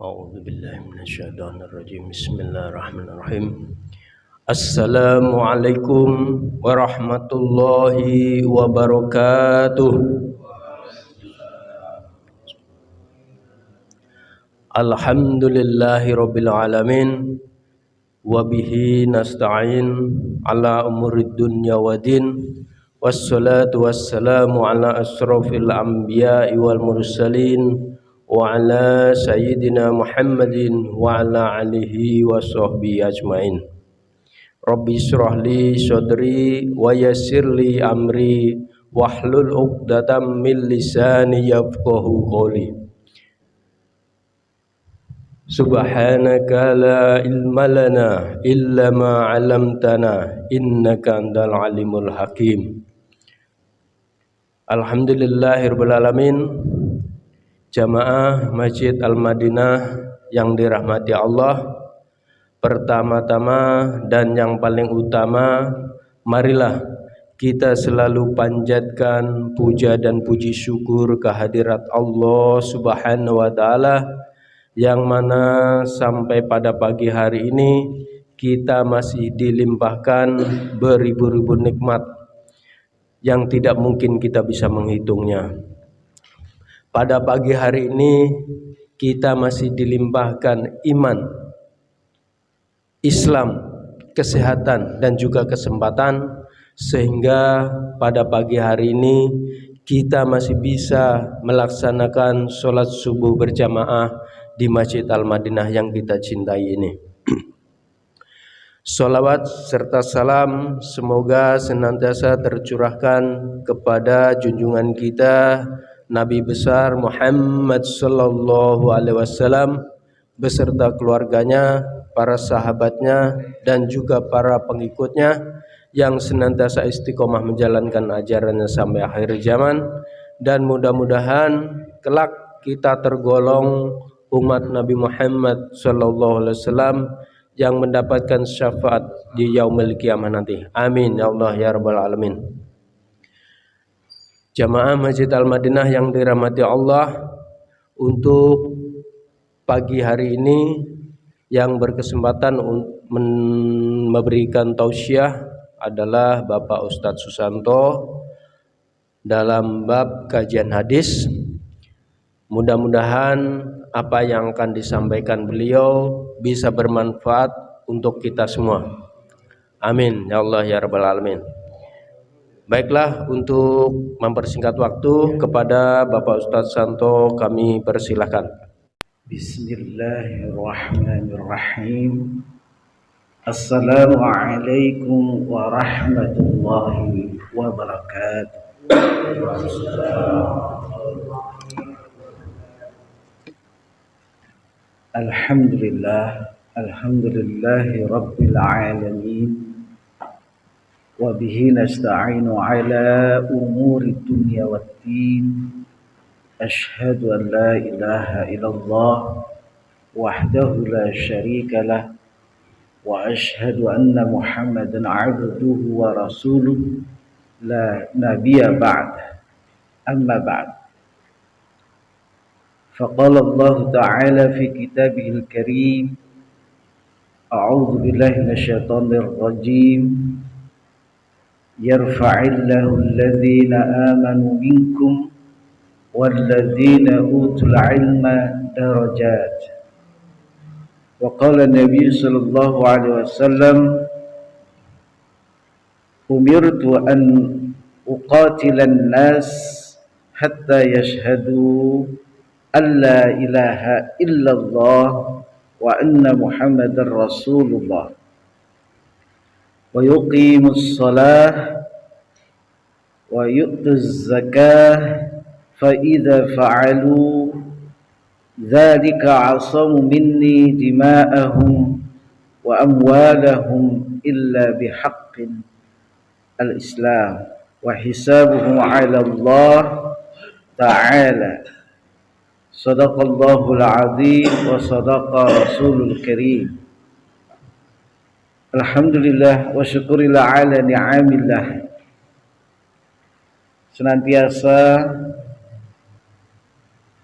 أعوذ بالله من الشيطان الرجيم بسم الله الرحمن الرحيم السلام عليكم ورحمة الله وبركاته. Alhamdulillahi rabbil alamin wa bihi nasta'in ala umurid dunya waddin wassalatu wassalamu ala asrofil anbiya'i wal mursalin wa ala sayyidina Muhammadin wa ala alihi wa sahbihi ajmain. Rabbi shrah li sadri wa yassir li amri wahlul 'uqdatam min lisani yafqahu qawli. Subhanaka la ilma lana illa ma 'allamtana innaka antal alimul hakim. Alhamdulillahirabbil alamin. Jamaah Masjid Al-Madinah yang dirahmati Allah, pertama-tama dan yang paling utama, marilah kita selalu panjatkan puja dan puji syukur kehadirat Allah Subhanahu wa taala, yang mana sampai pada pagi hari ini kita masih dilimpahkan beribu-ribu nikmat yang tidak mungkin kita bisa menghitungnya. Pada pagi hari ini kita masih dilimpahkan iman, Islam, kesehatan dan juga kesempatan, sehingga pada pagi hari ini kita masih bisa melaksanakan sholat subuh berjamaah di Masjid Al-Madinah yang kita cintai ini. Sholawat serta salam semoga senantiasa tercurahkan kepada junjungan kita Nabi besar Muhammad sallallahu alaihi wasallam beserta keluarganya, para sahabatnya dan juga para pengikutnya yang senantiasa istiqomah menjalankan ajarannya sampai akhir zaman, dan mudah-mudahan kelak kita tergolong umat Nabi Muhammad sallallahu alaihi wasallam yang mendapatkan syafaat di yaumil qiyamah nanti. Amin ya Allah ya rabbal alamin. Jamaah Masjid Al-Madinah yang dirahmati Allah, untuk pagi hari ini yang berkesempatan memberikan tausiah adalah Bapak Ustadz Susanto dalam bab kajian hadis. Mudah-mudahan apa yang akan disampaikan beliau bisa bermanfaat untuk kita semua. Amin ya Allah ya rabbal alamin. Baiklah, untuk mempersingkat waktu kepada Bapak Ustadz Santo kami persilahkan. Bismillahirrahmanirrahim. Assalamualaikum warahmatullahi wabarakatuh. Alhamdulillahi rabbil alamin. وبه نستعين على أمور الدنيا والدين. أشهد أن لا إله إلا الله وحده لا شريك له وأشهد أن محمدا عبده ورسوله لا نبي بعده. أما بعد، فقال الله تعالى في كتابه الكريم: أعوذ بالله من الشيطان الرجيم. يرفع الله الذين آمنوا منكم والذين أوتوا العلم درجات. وقال النبي صلى الله عليه وسلم: أمرت أن أقاتل الناس حتى يشهدوا أن لا إله إلا الله وأن محمد رسول الله ويقيم الصلاة ويؤتي الزكاة فإذا فعلوا ذلك عصموا مني دماءهم وأموالهم إلا بحق الإسلام وحسابهم على الله تعالى. صدق الله العظيم وصدق رسول الكريم. Alhamdulillah wa syukurillah ala ni'amillah. Senantiasa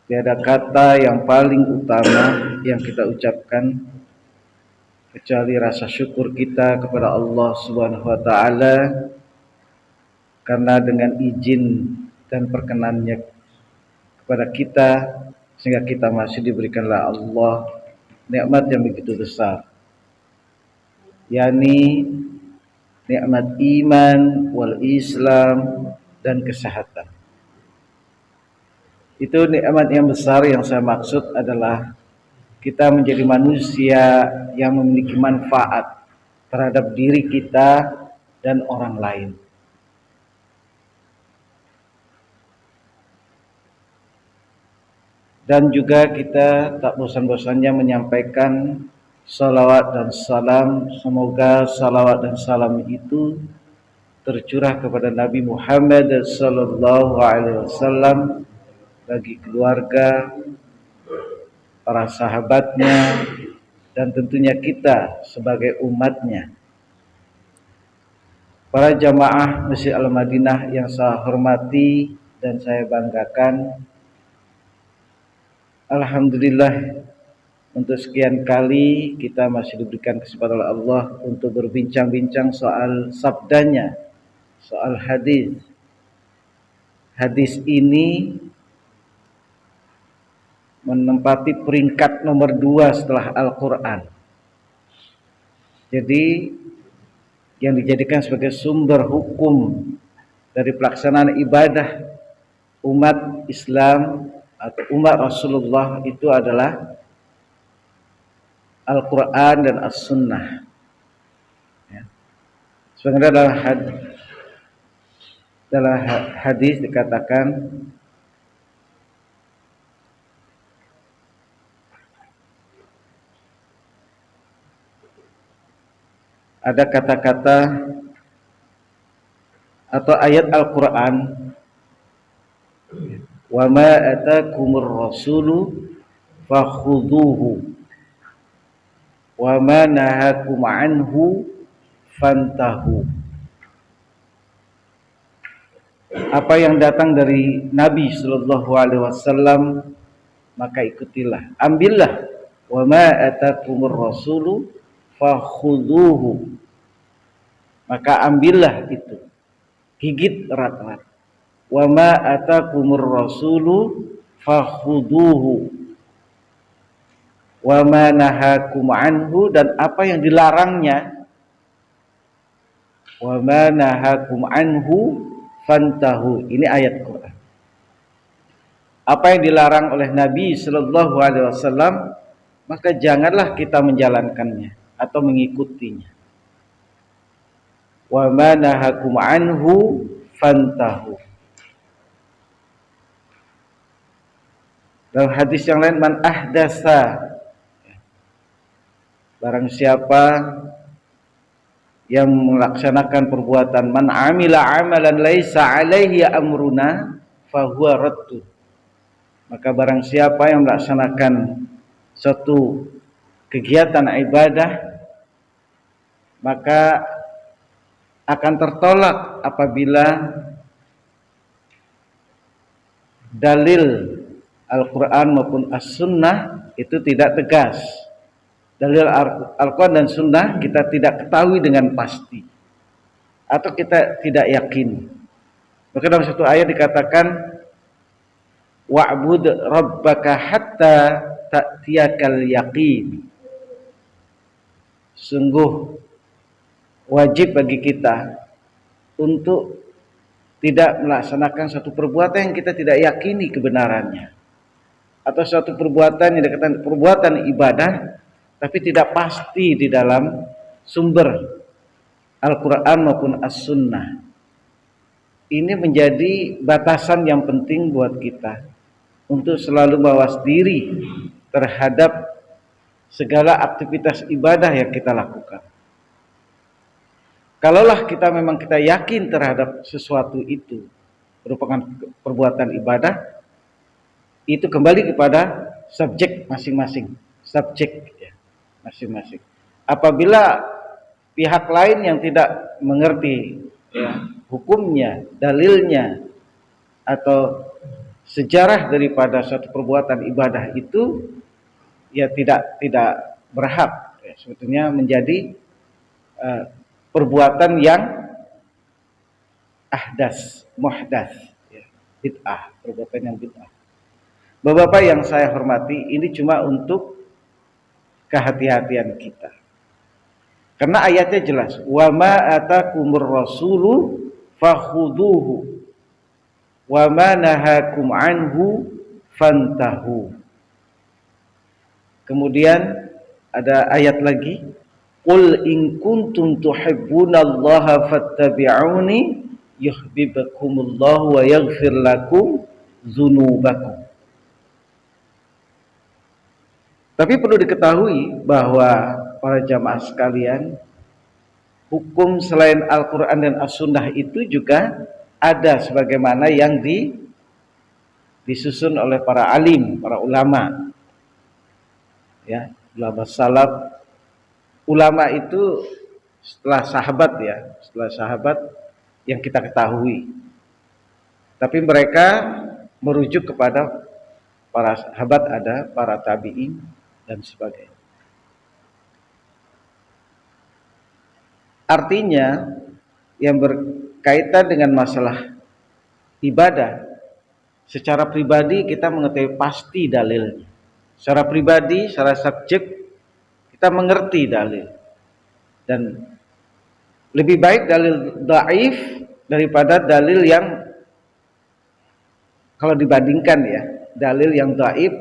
Tiada kata yang paling utama yang kita ucapkan kecuali rasa syukur kita kepada Allah Subhanahu wa taala karena dengan izin dan perkenannya kepada kita sehingga kita masih diberikanlah Allah nikmat yang begitu besar, yakni nikmat iman wal Islam dan kesehatan. Itu nikmat yang besar. Yang saya maksud adalah kita menjadi manusia yang memiliki manfaat terhadap diri kita dan orang lain. Dan juga kita tak bosan-bosannya menyampaikan salawat dan salam. Semoga salawat dan salam itu tercurah kepada Nabi Muhammad sallallahu alaihi wasallam, bagi keluarga, para sahabatnya, dan tentunya kita sebagai umatnya. Para jamaah Masjid Al-Madinah yang saya hormati dan saya banggakan, alhamdulillah untuk sekian kali kita masih diberikan kesempatan oleh Allah untuk berbincang-bincang soal sabdanya, soal hadis. Hadis ini menempati peringkat nomor 2 setelah Al-Quran. Jadi yang dijadikan sebagai sumber hukum dari pelaksanaan ibadah umat Islam atau umat Rasulullah itu adalah Al-Quran dan As-Sunnah. Ya. Sebenarnya dalam hadis dikatakan ada kata-kata atau ayat Al-Quran, wa ma atakumur rasulu fakhudhuhu wa ma nahakum anhu fantahu. Apa yang datang dari Nabi sallallahu alaihi wasallam maka ikutilah, ambillah. Wa ma atakumur rasulu fakhudhuhu, maka ambillah itu, gigit erat-erat. Wa ma atakumur rasulu fakhudhuhu wa ma nahakum anhu, dan apa yang dilarangnya, wa ma nahakum anhu fantahu. Ini ayat Quran. Apa yang dilarang oleh Nabi sallallahu alaihi wasallam maka janganlah kita menjalankannya atau mengikutinya. Wa ma nahakum anhu fantahu. Dalam hadis yang lain, man ahdasa, barang siapa yang melaksanakan perbuatan, man amila amalan laisa alaihi amruna fahuwa raddu, maka barang siapa yang melaksanakan suatu kegiatan ibadah maka akan tertolak apabila dalil Al-Quran maupun As-Sunnah itu tidak tegas. Dalil Al-Quran dan Sunnah kita tidak ketahui dengan pasti atau kita tidak yakin. Maka dalam satu ayat dikatakan wa'bud rabbaka hatta ta'tiyakal yaqin. Sungguh wajib bagi kita untuk tidak melaksanakan suatu perbuatan yang kita tidak yakini kebenarannya, atau suatu perbuatan yang dikatakan perbuatan ibadah tapi tidak pasti di dalam sumber Al-Quran maupun As-Sunnah. Ini menjadi batasan yang penting buat kita untuk selalu mawas diri terhadap segala aktivitas ibadah yang kita lakukan. Kalaulah kita memang kita yakin terhadap sesuatu itu merupakan perbuatan ibadah, itu kembali kepada subjek masing-masing, subjek ya, masing-masing. Apabila pihak lain yang tidak mengerti ya, hukumnya, dalilnya, atau sejarah daripada suatu perbuatan ibadah itu ya tidak berhak ya, sebetulnya menjadi perbuatan yang muhdas ya, bid'ah, perbuatan yang bid'ah. Bapak-bapak yang saya hormati, ini cuma untuk kehati-hatian kita. Karena ayatnya jelas, wa ma atakumur rasulu fakhuduhu wa ma nahakum anhu fantahu. Kemudian ada ayat lagi, qul in kuntum tuhibbunallaha fattabi'uni yuhibbukumullahu wa yaghfir lakum dzunubakum. Tapi perlu diketahui bahwa para jamaah sekalian, hukum selain Al-Quran dan As-Sunnah itu juga ada sebagaimana yang disusun oleh para alim, para ulama. Ya, ulama salaf. Ulama itu setelah sahabat yang kita ketahui. Tapi mereka merujuk kepada para sahabat, ada para tabi'in dan sebagainya. Artinya yang berkaitan dengan masalah ibadah, secara pribadi kita mengetahui pasti dalilnya. Secara pribadi, secara subjek kita mengerti dalil. Dan lebih baik dalil dhaif daripada dalil yang, kalau dibandingkan ya, dalil yang dhaif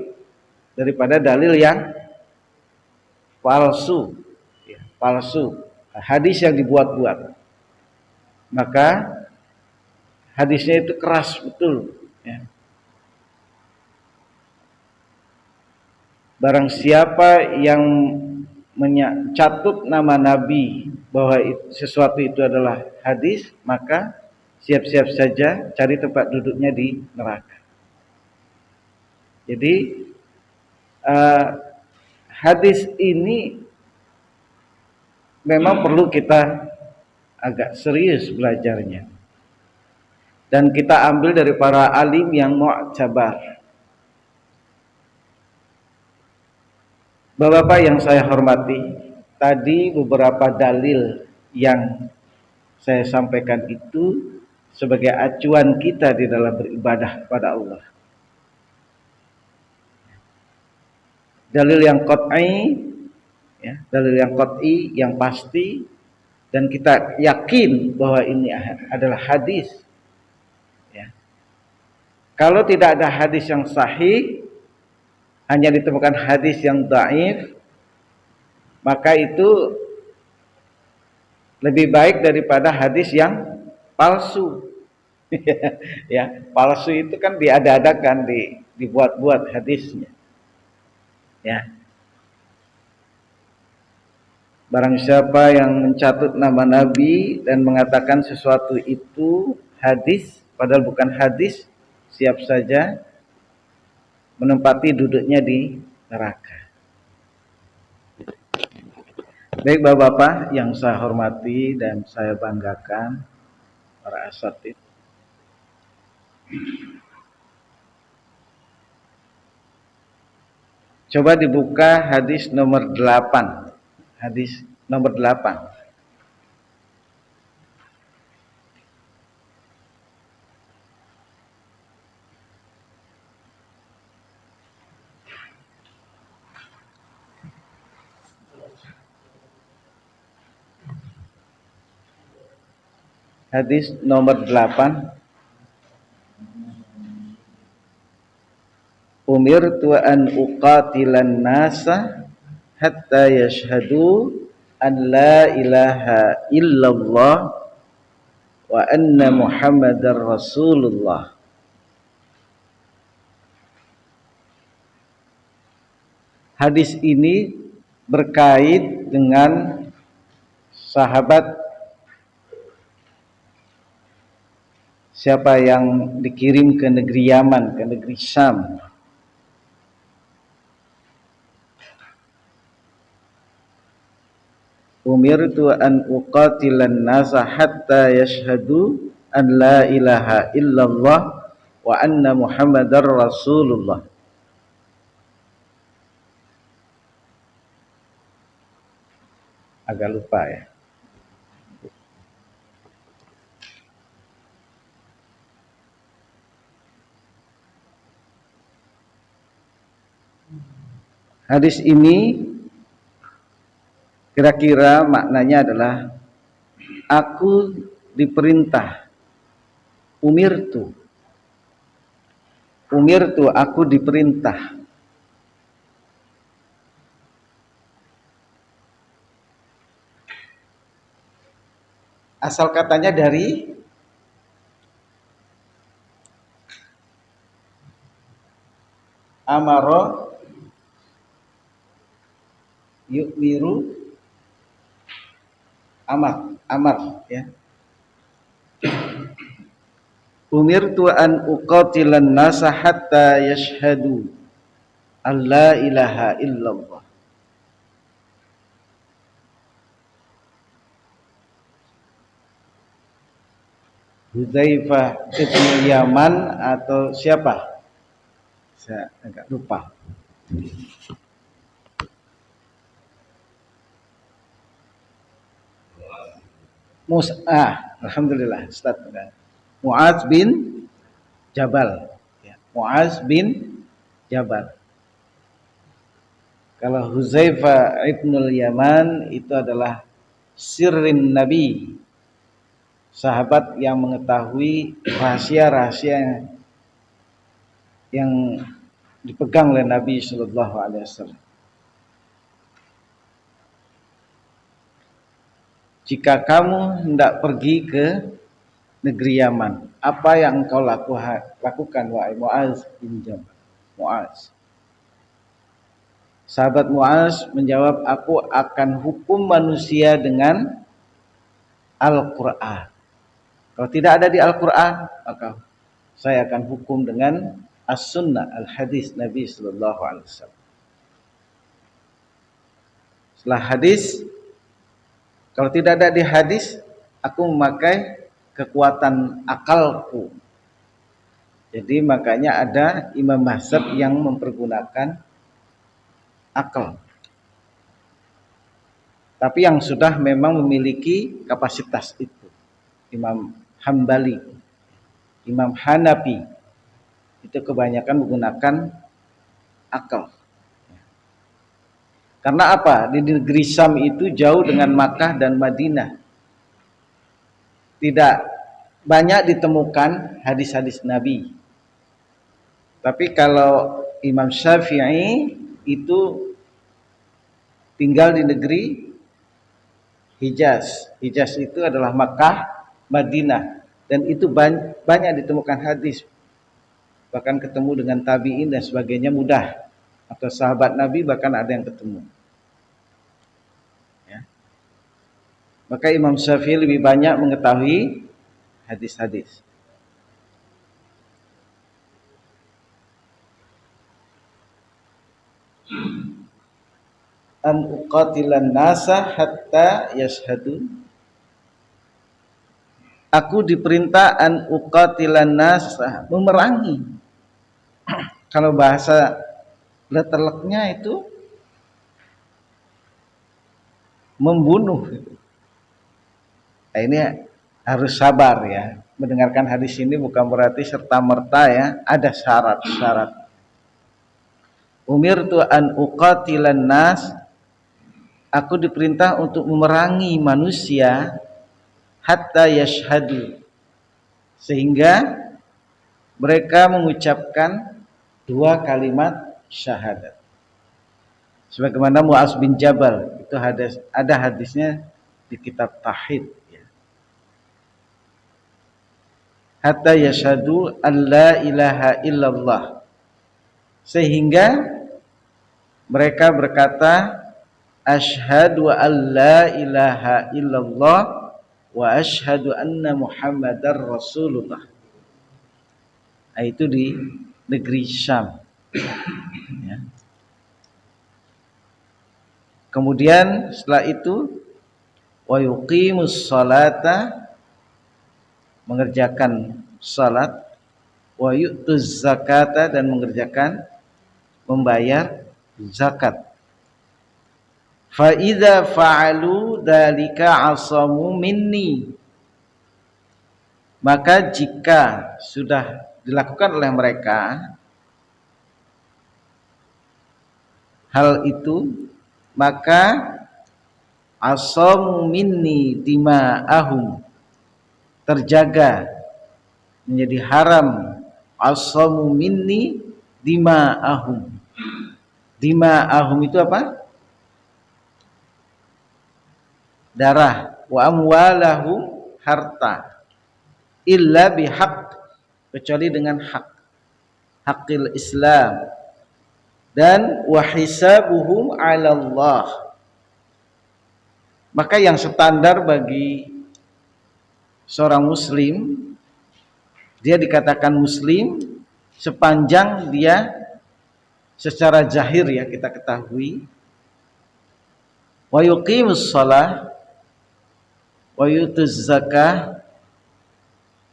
daripada dalil yang palsu. Hadis yang dibuat-buat, maka hadisnya itu keras betul ya. Barang siapa yang mencatut nama Nabi bahwa sesuatu itu adalah hadis, maka siap-siap saja cari tempat duduknya di neraka. Jadi hadis ini memang perlu kita agak serius belajarnya. Dan kita ambil dari para alim yang mu'tabar. Bapak-bapak yang saya hormati, tadi beberapa dalil yang saya sampaikan itu sebagai acuan kita di dalam beribadah kepada Allah. Dalil yang qat'i, ya, dalil yang qat'i, yang pasti, dan kita yakin bahwa ini adalah hadis ya. Kalau tidak ada hadis yang sahih, hanya ditemukan hadis yang dhaif, maka itu lebih baik daripada hadis yang palsu. Ya, palsu itu kan diada-adakan, dibuat-buat hadisnya ya. Barang siapa yang mencatut nama Nabi dan mengatakan sesuatu itu hadis padahal bukan hadis, siap saja menempati duduknya di neraka. Baik Bapak-bapak yang saya hormati dan saya banggakan, para asatidz, coba dibuka hadis nomor 8. Hadis nomor 8. Hadis nomor 8. Umirtu an uqatilan nasa hatta yashhadu an la ilaha illallah wa anna muhammadar rasulullah. Hadis ini berkait dengan sahabat siapa yang dikirim ke negeri Yaman, ke negeri Syam. Umirtu an uqatilan nasa hatta yashhadu an la ilaha illallah wa anna Muhammadar Rasulullah. Agak lupa ya. Hadis ini kira-kira maknanya adalah aku diperintah, umirtu aku diperintah. Asal katanya dari amaro yu'miru amar ya. Umirtu an uqatilan nasa hatta yashhadu an la ilaha illallah. Hudzaifah ibn Yaman atau siapa? Saya agak lupa. Alhamdulillah Ustaz. Mu'adz bin Jabal ya. Mu'adz bin Jabal. Kalau Hudzaifah ibnul Yaman itu adalah sirrin Nabi, sahabat yang mengetahui rahasia-rahasia yang dipegang oleh Nabi Sallallahu Alaihi Wasallam. Jika kamu hendak pergi ke negeri Yaman, apa yang engkau lakukan wahai Mu'adz bin Jabal? Mu'adz. Sahabat Mu'adz menjawab, aku akan hukum manusia dengan Al-Quran. Kalau tidak ada di Al-Quran, maka saya akan hukum dengan As-Sunnah, Al-Hadis Nabi Sallallahu Alaihi Wasallam. Setelah hadis, kalau tidak ada di hadis, aku memakai kekuatan akalku. Jadi makanya ada imam mazhab yang mempergunakan akal. Tapi yang sudah memang memiliki kapasitas itu. Imam Hambali, Imam Hanafi, itu kebanyakan menggunakan akal. Karena apa? Di negeri Syam itu jauh dengan Makkah dan Madinah. Tidak banyak ditemukan hadis-hadis Nabi. Tapi kalau Imam Syafi'i itu tinggal di negeri Hijaz. Hijaz itu adalah Makkah, Madinah. Dan itu banyak ditemukan hadis. Bahkan ketemu dengan tabi'in dan sebagainya mudah. Atau sahabat Nabi bahkan ada yang ketemu. Ya. Maka Imam Syafi'i lebih banyak mengetahui hadis-hadis. An uqatilan nasa hatta yashhadu. Aku diperintah an uqatilan nasa, memerangi. Kalau bahasa letterleknya itu membunuh. Nah, ini harus sabar ya. Mendengarkan hadis ini bukan berarti serta-merta ya, ada syarat-syarat. Umirtu an uqatilan nas, aku diperintah untuk memerangi manusia hatta yashhadu, sehingga mereka mengucapkan dua kalimat syahadat. Sebagaimana Mu'adz bin Jabal itu ada hadisnya di kitab Tauhid ya. Hatta yashhadu an la ilaha illallah, sehingga mereka berkata asyhadu an la ilaha illallah wa asyhadu anna Muhammadar Rasulullah. Nah, itu di negeri Syam ya. Kemudian setelah itu wa yuqimus salata, mengerjakan salat, wa yu'tuz zakata, dan mengerjakan membayar zakat. Fa idza fa'alu dzalika asamu minni, maka jika sudah dilakukan oleh mereka hal itu, maka asamu minni dima'ahum, terjaga, menjadi haram. Asamu minni dima'ahum. Dima'ahum itu apa? Darah. Wa amwalahum, harta. Illa bihaq, kecuali dengan hak, hakil Islam. Dan wahisabuhum 'ala Allah, maka yang standar bagi seorang muslim, dia dikatakan muslim sepanjang dia secara zahir, ya kita ketahui, wa yuqimus shalah wa yutuz zakah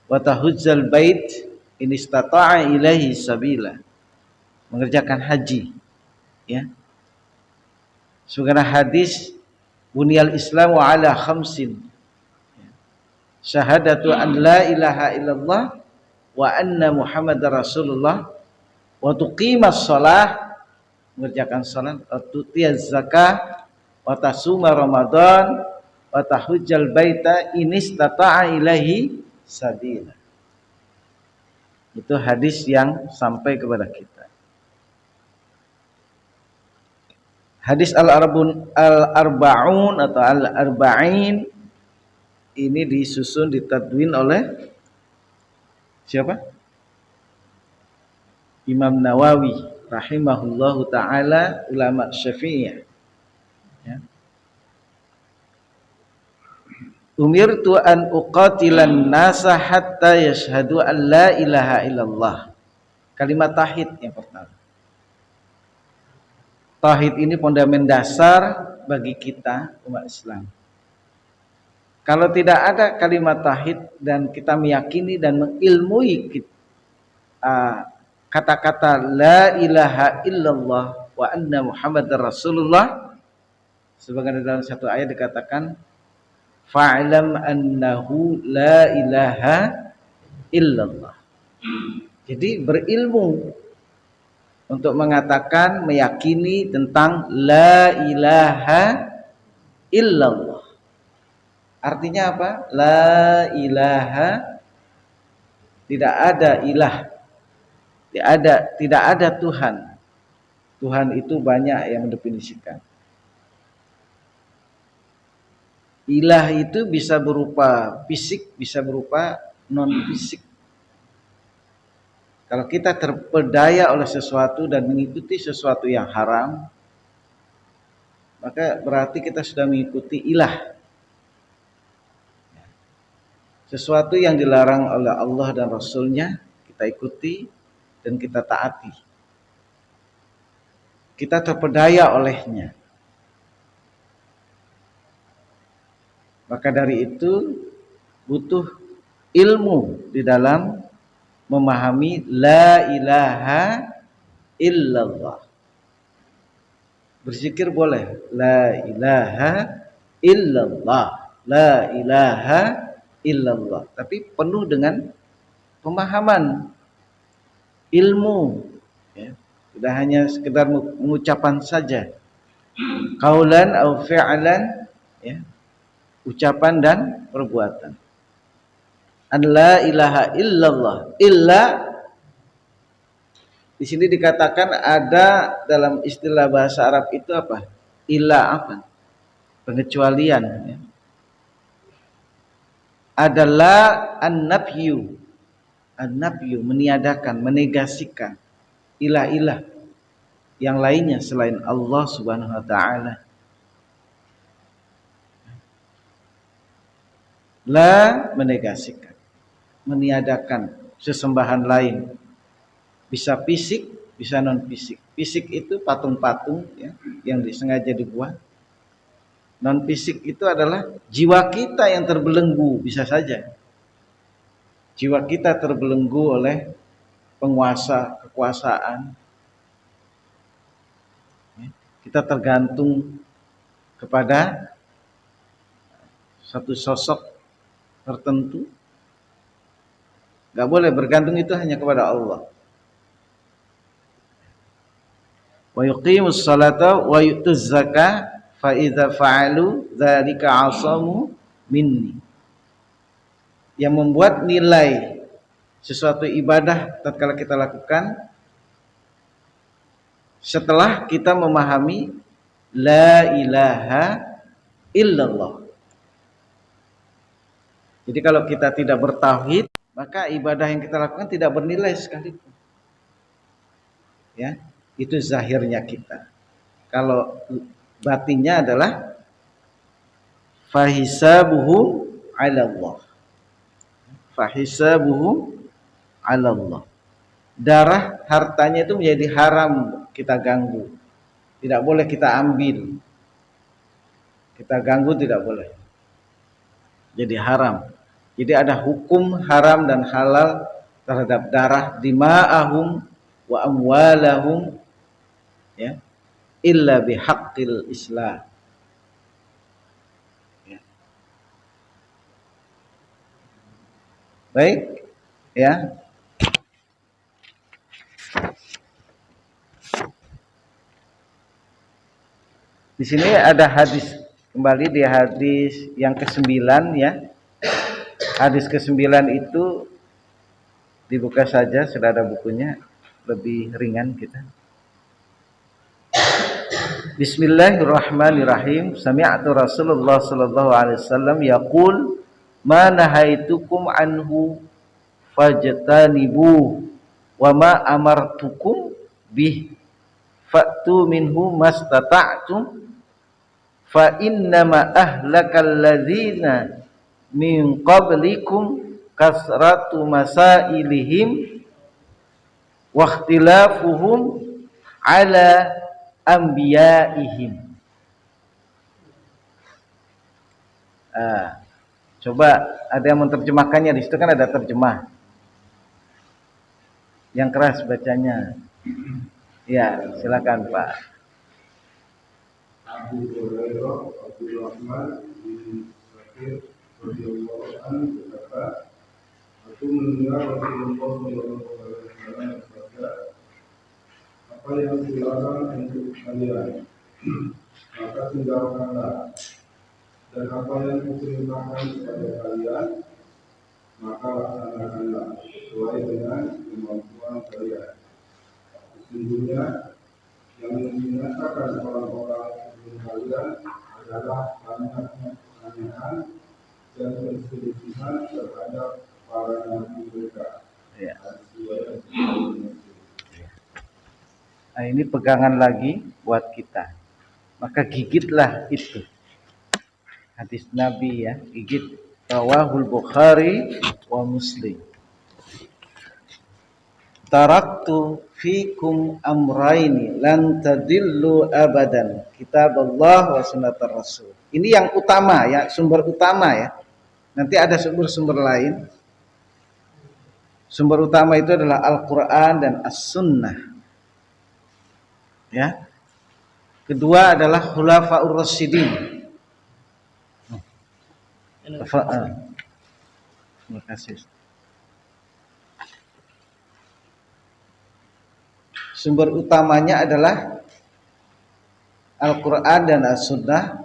wa tahujjal bait in istata'a ilaihi sabila, mengerjakan haji, ya. Sebagaimana hadis bunyal Islamu ala khamsin, syahadatu an la ilaha illallah wa anna Muhammadar Rasulullah, wa tuqimas shalah, mengerjakan salat, wa tutiyaz zakah, wa tasuma Ramadan, wa tahujjal baita in istata'a ilaihi sabila. Itu hadis yang sampai kepada kita. Hadis al-arba'un atau al-arba'in ini disusun, ditadwin oleh siapa? Imam Nawawi rahimahullahu ta'ala, ulama Syafi'iyah, ya. Umirtu an uqatilan nasa hatta yashhadu an la ilaha illallah. Kalimat tauhid yang pertama. Tauhid ini fondamen dasar bagi kita umat Islam. Kalau tidak ada kalimat tauhid dan kita meyakini dan mengilmui kata-kata la ilaha illallah wa anna Muhammadar Rasulullah, sebagaimana dalam satu ayat dikatakan fa'lam annahu la ilaha illallah. Jadi berilmu untuk mengatakan, meyakini tentang la ilaha illallah. Artinya apa? La ilaha, tidak ada ilah, tidak ada Tuhan. Tuhan itu banyak yang mendefinisikan. Ilah itu bisa berupa fisik, bisa berupa non fisik. Kalau kita terpedaya oleh sesuatu dan mengikuti sesuatu yang haram, maka berarti kita sudah mengikuti ilah. Sesuatu yang dilarang oleh Allah dan Rasulnya kita ikuti dan kita taati. Kita terpedaya olehnya. Maka dari itu butuh ilmu di dalam memahami la ilaha illallah. Berzikir boleh, la ilaha illallah, la ilaha illallah, tapi penuh dengan pemahaman, ilmu, ya. Tidak hanya sekedar mengucapan saja, qaulan au fi'lan, ya, ucapan dan perbuatan. An la ilaha illallah, illa di sini dikatakan ada dalam istilah bahasa Arab itu apa? Illa apa? Pengecualian, ya. Adalah an-nafyu. An-nafyu meniadakan, menegasikan ilah-ilah yang lainnya selain Allah Subhanahu wa taala. La menegasikan, meniadakan sesembahan lain. Bisa fisik, bisa non fisik. Fisik itu patung-patung, ya, yang disengaja dibuat. Non fisik itu adalah jiwa kita yang terbelenggu, bisa saja jiwa kita terbelenggu oleh penguasa, kekuasaan. Kita tergantung kepada satu sosok tertentu. Gak boleh bergantung, itu hanya kepada Allah. Wa yuqimus salata wa yu'tuz zakah fa idza fa'alu dzalika 'asamu minni. Yang membuat nilai sesuatu ibadah tatkala kita lakukan setelah kita memahami la ilaha illallah. Jadi kalau kita tidak bertauhid, maka ibadah yang kita lakukan tidak bernilai sekalipun. Ya, itu zahirnya kita. Kalau batinnya adalah fahisabuhum 'ala Allah. Fahisabuhum 'ala Allah. Darah hartanya itu menjadi haram kita ganggu. Tidak boleh kita ambil. Kita ganggu tidak boleh. Jadi haram. Jadi ada hukum haram dan halal terhadap darah dima'ahum wa amwalahum, ya, illa bihaqqil Islam. Ya. Baik, ya. Di sini ada hadis, kembali di hadis yang ke-9 ya. Hadis ke-9 itu dibuka saja, sudah ada bukunya, lebih ringan kita. Bismillahirrahmanirrahim. Sami'tu Rasulullah sallallahu alaihi wasallam yaqul ma nahaitukum anhu fajtanibu wa ma amartukum bih fa'tu minhu mastata'tum fa innama ahlakal ladzina min qablikum kasratu masailihim wa ikhtilafuhum ala anbiyaihim. Coba ada yang menerjemahkannya, di situ kan ada terjemah. Yang keras bacanya. Ya, silakan Pak. Abu Hurairah Abdurrahman bin Sakir radhiyallahu anhu berkata, aku mendengar Rasulullah sallallahu alaihi wasallam bersabda, apa yang dilarang untuk kalian maka tinggalkanlah, dan apa yang kuperintahkan kepada kalian maka laksanakanlah sesuai dengan kemampuan kalian. Sesungguhnya yang membinasakan orang-orang sebelum kalian adalah banyaknya pertanyaan dan perselisihan terhadap para nabi mereka. Ya. Nah, ini pegangan lagi buat kita. Maka gigitlah itu. Hadis Nabi ya, gigit. Rawahul Bukhari wa Muslim. Taraktu fikum amraini lan tadillu abadan, kitaballah wa sunnatar rasul. Ini yang utama ya, sumber utama ya. Nanti ada sumber-sumber lain. Sumber utama itu adalah Al-Qur'an dan As-Sunnah. Ya. Kedua adalah Khulafaur Rasyidin. Terima kasih. Sumber utamanya adalah Al-Quran dan As-Sunnah.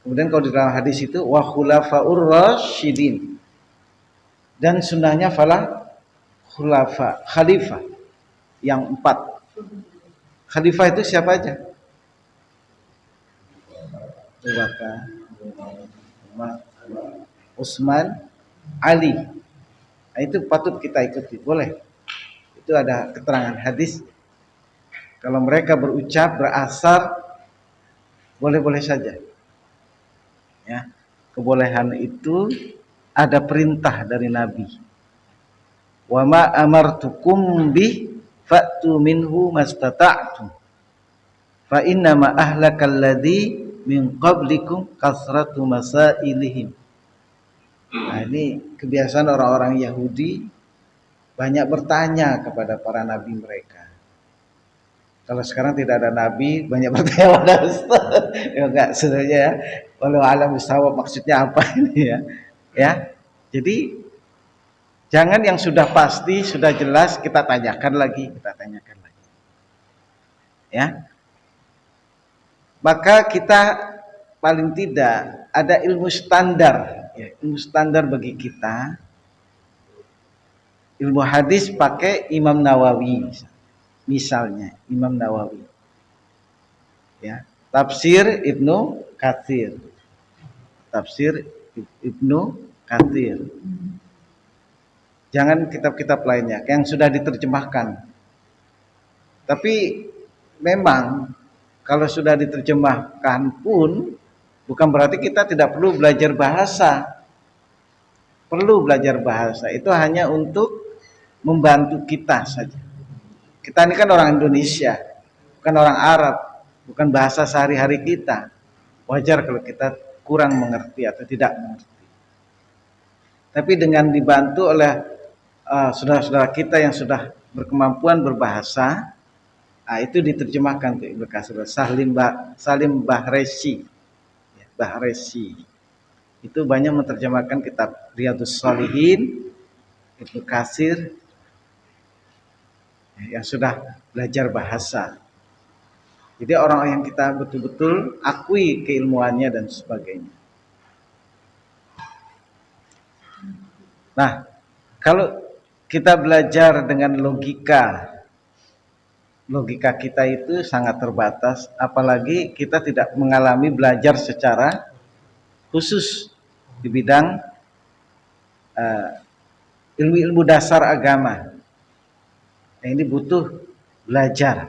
Kemudian kalau di dalam hadis itu wa khulafaur rasyidin, dan sunnahnya falah khulafa, khalifah yang 4. Khalifah itu siapa aja? Abu Bakar, Umar, Utsman, Ali. Nah, itu patut kita ikuti, boleh. Itu ada keterangan hadis. Kalau mereka berucap, berasar, boleh-boleh saja. Ya, kebolehan itu ada perintah dari Nabi. Wa ma amartukum bih fa'tu minhu mastata'tum. Fa inna ma ahlakal ladzi min qablikum kasratu masailihim. Nah, ini kebiasaan orang-orang Yahudi banyak bertanya kepada para nabi mereka. Kalau sekarang tidak ada nabi, banyak bertanya pada Ustaz. Ya enggak, sebenarnya ya. Walau alam bisawab maksudnya apa ini ya? Ya. Jadi jangan yang sudah pasti, sudah jelas kita tanyakan lagi, kita tanyakan lagi. Ya. Maka kita paling tidak ada ilmu standar, ya, ilmu standar bagi kita. Ilmu hadis pakai Imam Nawawi misalnya, Imam Nawawi. Ya, tafsir Ibnu Katsir. Tafsir Ibnu Katsir. Jangan kitab-kitab lainnya yang sudah diterjemahkan. Tapi memang kalau sudah diterjemahkan pun bukan berarti kita tidak perlu belajar bahasa. Perlu belajar bahasa. Itu hanya untuk membantu kita saja. Kita ini kan orang Indonesia, bukan orang Arab, bukan bahasa sehari-hari kita. Wajar kalau kita kurang mengerti atau tidak mengerti. Tapi dengan dibantu oleh saudara-saudara kita yang sudah berkemampuan berbahasa, itu diterjemahkan ke Ibnu Katsir. Salim Bahresi, Bahresi itu banyak menerjemahkan kitab Riyadhus Shalihin, Ibnu Katsir, yang sudah belajar bahasa. Jadi orang yang kita betul-betul akui keilmuannya dan sebagainya. Nah, kalau kita belajar dengan logika kita itu sangat terbatas, apalagi kita tidak mengalami belajar secara khusus di bidang ilmu-ilmu dasar agama. Nah, ini butuh belajar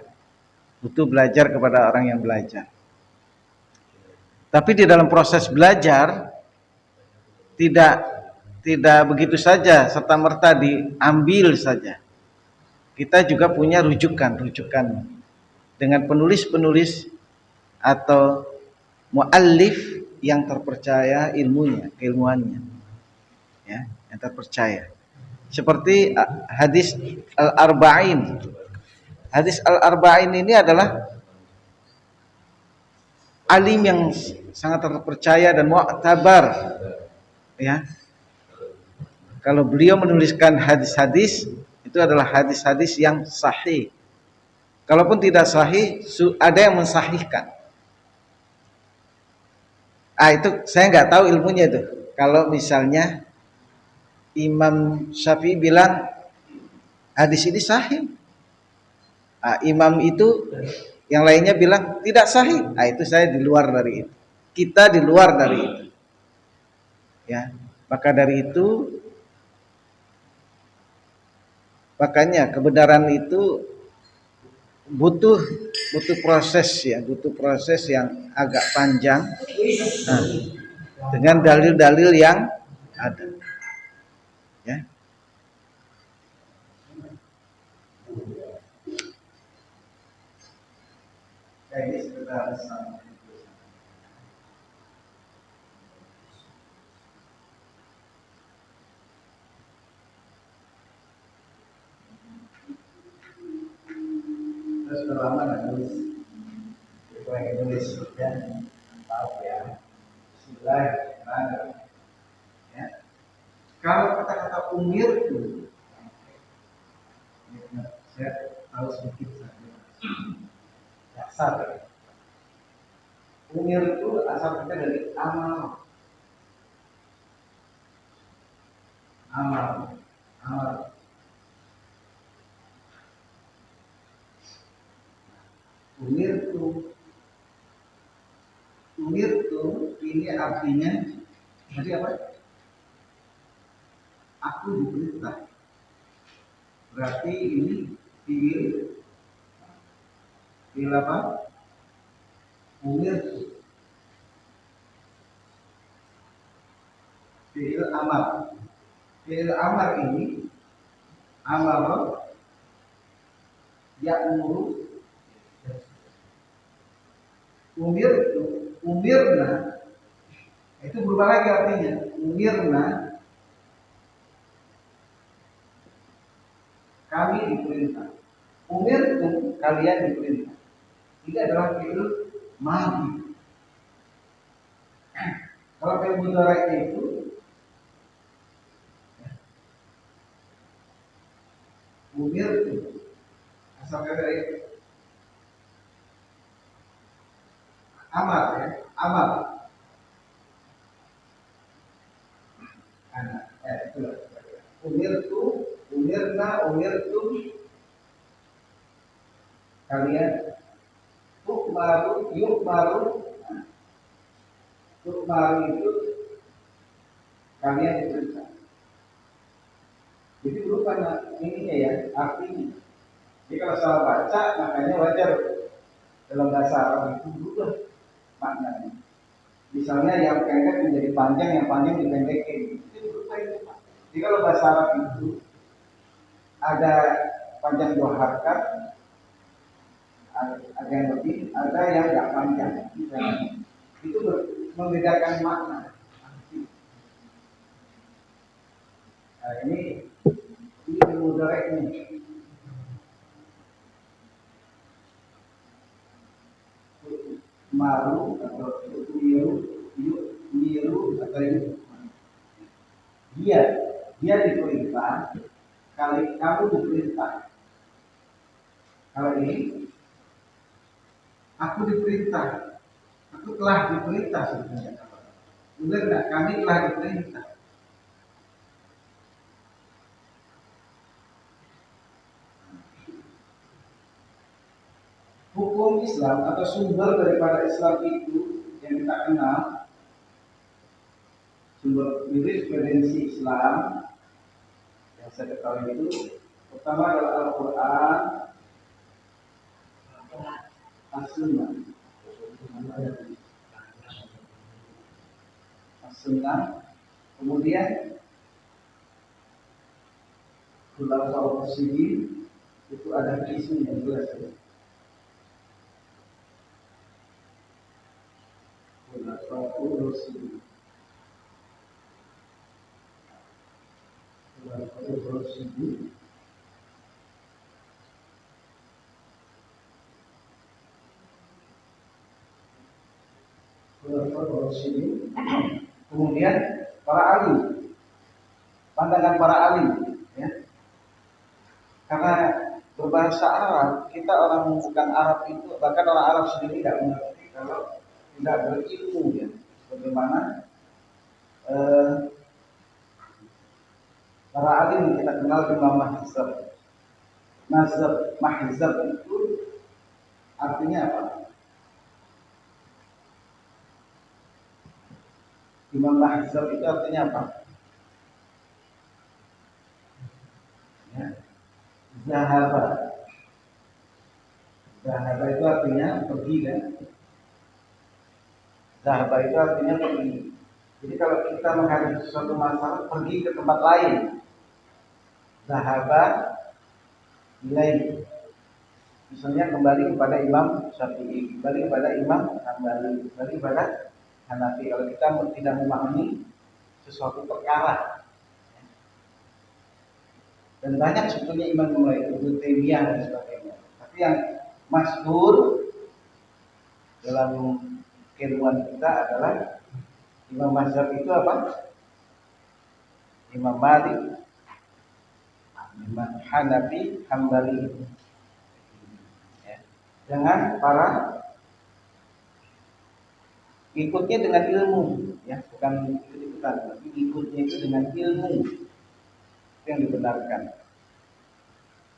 kepada orang yang belajar. Tapi di dalam proses belajar tidak begitu saja serta-merta diambil saja. Kita juga punya rujukan dengan penulis-penulis atau muallif yang terpercaya keilmuannya, ya, yang terpercaya. Seperti hadis Al-Arba'in. Hadis Al-Arba'in ini adalah alim yang sangat terpercaya dan mu'tabar, ya. Kalau beliau menuliskan hadis-hadis, itu adalah hadis-hadis yang sahih. Kalaupun tidak sahih, ada yang mensahihkan. Itu saya nggak tahu ilmunya itu. Kalau misalnya Imam Syafi'i bilang hadis ini sahih, imam itu yang lainnya bilang tidak sahih, itu saya di luar dari itu. Kita di luar dari itu. Ya, maka dari itu, makanya kebenaran itu butuh proses ya, butuh proses yang agak panjang. Nah, dengan dalil-dalil yang ada. Ya. Ini sekedar sudah lama nggak nulis, pengen nulis ya, tahu ya, Bismillahirrahmanirrahim. Ya. Kalau kata-kata umir itu, saya tahu sedikit saja. Dasar. Umir itu asalnya dari amal. Umir itu ini artinya tadi apa? Aku diperintah. Berarti ini fiil apa? Umir fiil amar. Fiil amar ini amar ya'muru. Umirna itu berubah lagi artinya. diperintah. Umirtum, kalian diperintah. Ini adalah fi'il madhi. Kalau fi'il mudhari itu umirtum, asalnya dari amar ya, amar. Itulah. Umirtu, umirna, umirtum, kalian tukmaru, yukmaru. Tukmaru itu kalian diperintah. Jadi bukan ininya ya, artinya. Jadi kalau salah baca, makanya wajar dalam bahasa Arab itu berubah maknanya. Misalnya yang pendek menjadi panjang, yang panjang dipendekin. Itu berubah itu, Pak. Jadi kalau bahasa Arab itu ada panjang 2 harakat, ada yang lebih, ada yang nggak panjang. Itu membedakan makna. Nah, ini mudhari ini. Maru atau miru atau itu. Dia diperintah, kali kamu diperintah. Kalau ini aku diperintah, aku telah diperintah sebenarnya. Benar nggak? Kami telah diperintah. Hukum Islam atau sumber daripada Islam itu yang kita kenal, sumber jurisprudensi Islam yang saya ketahui itu pertama adalah Al-Quran, As-Sunnah, As-Sunnah, kemudian Khulafaur Rasyidin, itu ada isinya jelas ya. Khulafaur Rasyidin, Khulafaur Rasyidin, Khulafaur Rasyidin, kemudian para alim, pandangan para alim, ya. Karena berbahasa Arab, kita orang bukan Arab itu, bahkan orang Arab sendiri tidak mengerti kalau tidak berilmu, ya. Bagaimana para alim kita kenal Imam Mahzab. Mahzab itu artinya apa? Imam Mahzab itu artinya apa? Ya. Zahaba. Zahaba itu artinya pergi kan? Zahaba itu artinya pergi. Jadi kalau kita menghadapi sesuatu masalah, pergi ke tempat lain. Zahaba ilaih. Misalnya kembali kepada Imam Syafi'i, kembali kepada Imam Hambali, kembali kepada Hanafi. Kalau kita tidak memahami sesuatu perkara, dan banyak sebetulnya imam mulai Ibnu Taimiyah dan sebagainya. Tapi yang masyhur dalam keilmuan kita adalah Imam Mazhab itu apa? Imam Malik, Imam Hanafi, Hambali. Ya. Dengan para ikutnya dengan ilmu, ya, bukan ikut-ikutan, tapi ikutnya itu dengan ilmu yang dibenarkan.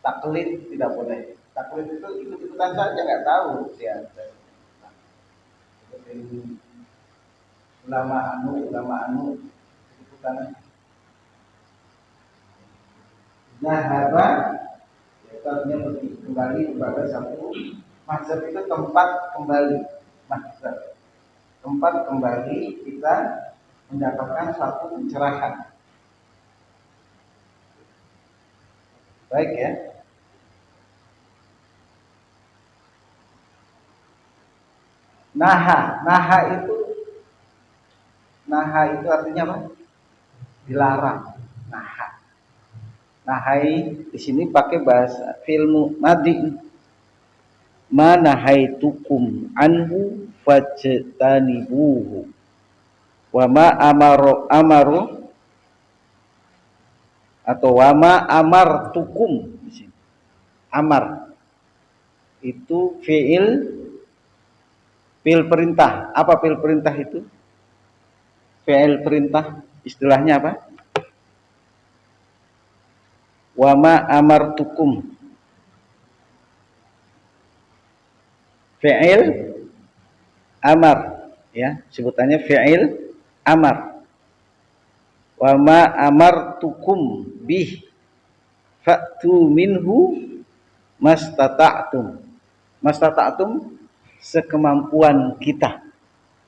Taklid tidak boleh. Taklid itu ikut-ikutan saja, nggak tahu dia. Ulama anu ikutan. Zahaba, yaitu artinya pergi kembali kepada satu mazhab, itu tempat kembali mazhab. Tempat kembali kita mendapatkan satu pencerahan. Baik ya. Naha itu artinya apa? Dilarang. Nahai di sini pakai bahasa fi'il madhi. Ma nahaitukum anhu fajtanibuhu. Wa ma amaru atau wa ma amartukum di sini. Amar itu fi'il perintah. Apa fi'il perintah itu? Fi'il perintah istilahnya apa? Wa ma amartukum. Fi'il amar, ya, sebutannya fi'il amar. Wa ma amartukum bih fa'tu minhu mastata'tum. Mastata'tum sekemampuan kita.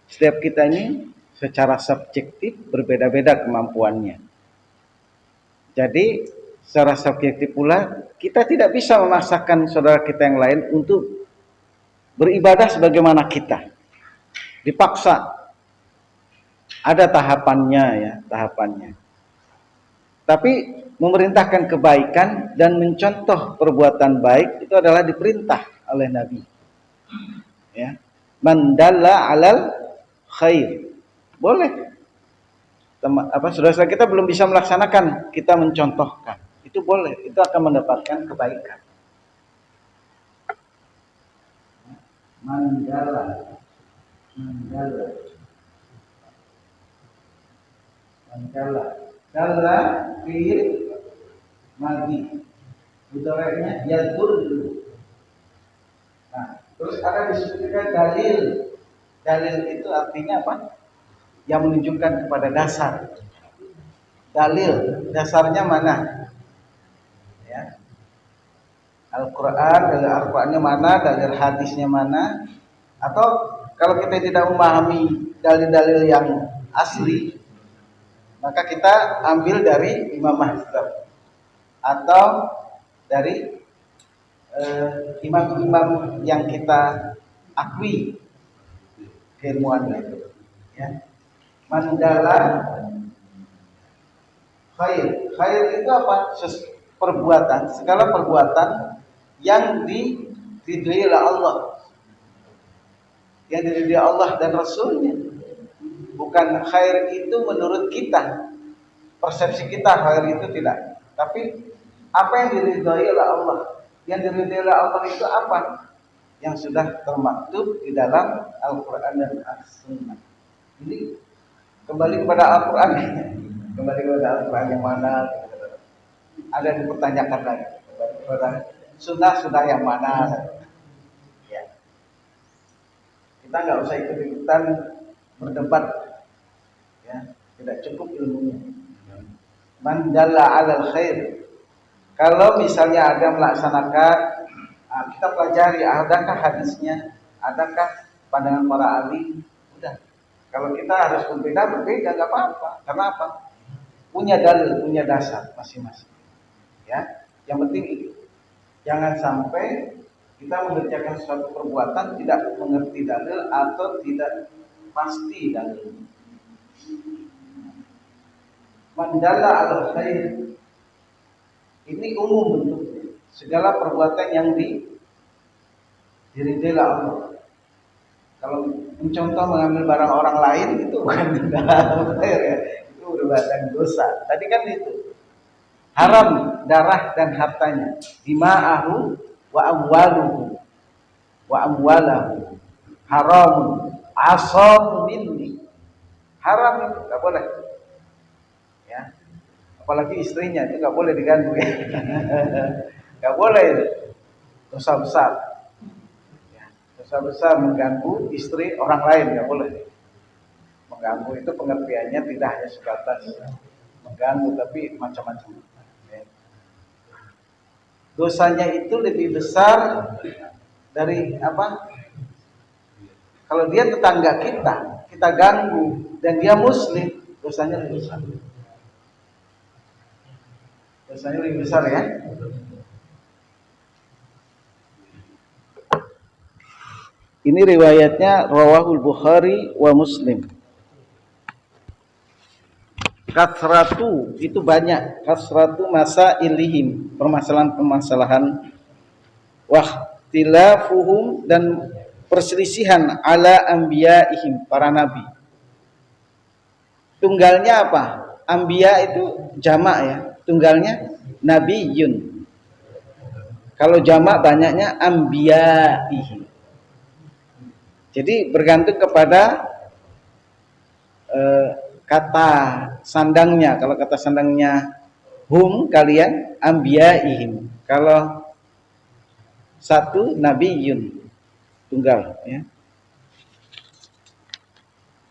Setiap kita ini secara subjektif berbeda-beda kemampuannya. Jadi secara subjektif pula kita tidak bisa memaksakan saudara kita yang lain untuk beribadah sebagaimana kita. Dipaksa. Ada tahapannya ya, tahapannya. Tapi memerintahkan kebaikan dan mencontoh perbuatan baik itu adalah diperintah oleh Nabi. Ya. Man dalla 'alal khair. Boleh. Saudara-saudara kita belum bisa melaksanakan, kita mencontohkan. Itu boleh, itu akan mendapatkan kebaikan. Mandala dalla fi'il madhi mudhari'nya yadur. Nah, terus ada disebutkan dalil itu artinya apa? Yang menunjukkan kepada dasar. Dalil dasarnya mana? Ya. Al-Quran, dalil Al-Qurannya mana, dalil hadisnya mana? Atau kalau kita tidak memahami dalil-dalil yang asli, maka kita ambil dari Imam Mahzab atau dari imam-imam yang kita akui keilmuannya itu. Ya. Mandala khair itu apa? Perbuatan, segala perbuatan yang diridhoi oleh Allah, yang diridhoi Allah dan Rasulnya. Bukan khair itu menurut kita, persepsi kita khair itu tidak. Tapi apa yang diridhoi oleh Allah? Yang diridhoi oleh Allah itu apa? Yang sudah termaktub di dalam Al-Quran dan As-Sunnah. Ini kembali kepada Al-Quran. Kembali kepada Al-Quran yang mana? Ada dipertanyakan lagi. Sunnah yang mana? Ya. Kita nggak usah ikut-ikutan berdebat. Ya, tidak cukup ilmunya. Man dalla 'alal khair. Kalau misalnya ada melaksanakan, kita pelajari adakah hadisnya, adakah pandangan para ahli. Udah. Kalau kita harus berbeda nggak apa-apa. Karena apa? Punya dalil, punya dasar masing-masing. Ya, yang penting itu. Jangan sampai kita mengerjakan suatu perbuatan tidak mengerti dalil atau tidak pasti dalil. Mandala al khair ini umum bentuknya. Segala perbuatan yang diridhoi Allah. Kalau mencontoh mengambil barang orang lain itu bukan mandala al khair ya. Itu perbuatan dosa. Tadi kan itu. Haram darah dan hartanya, dima'ahu wa amwalahu haram asam minni. Haram itu enggak boleh. Ya. Apalagi istrinya itu enggak boleh diganggu ya. Enggak boleh. Dosa besar. Ya. Dosa besar mengganggu istri orang lain enggak boleh. Mengganggu itu pengertiannya tidak hanya sebatas mengganggu tapi macam-macam. Dosanya itu lebih besar dari apa? Kalau dia tetangga kita ganggu dan dia muslim, dosanya lebih besar. Dosanya lebih besar ya. Ini riwayatnya rawahul Bukhari wa Muslim. Kasratu itu banyak, kasratu masa ilihim, permasalahan-permasalahan, wahtilafuhum dan perselisihan ala anbiyaihim, para nabi. Tunggalnya apa? Anbiya itu jamak ya, tunggalnya nabiyun. Kalau jamak banyaknya anbiyaihim. Jadi bergantung kepada kata sandangnya. Kalau kata sandangnya hum, kalian, anbiyaihim. Kalau satu nabiyun, tunggal ya.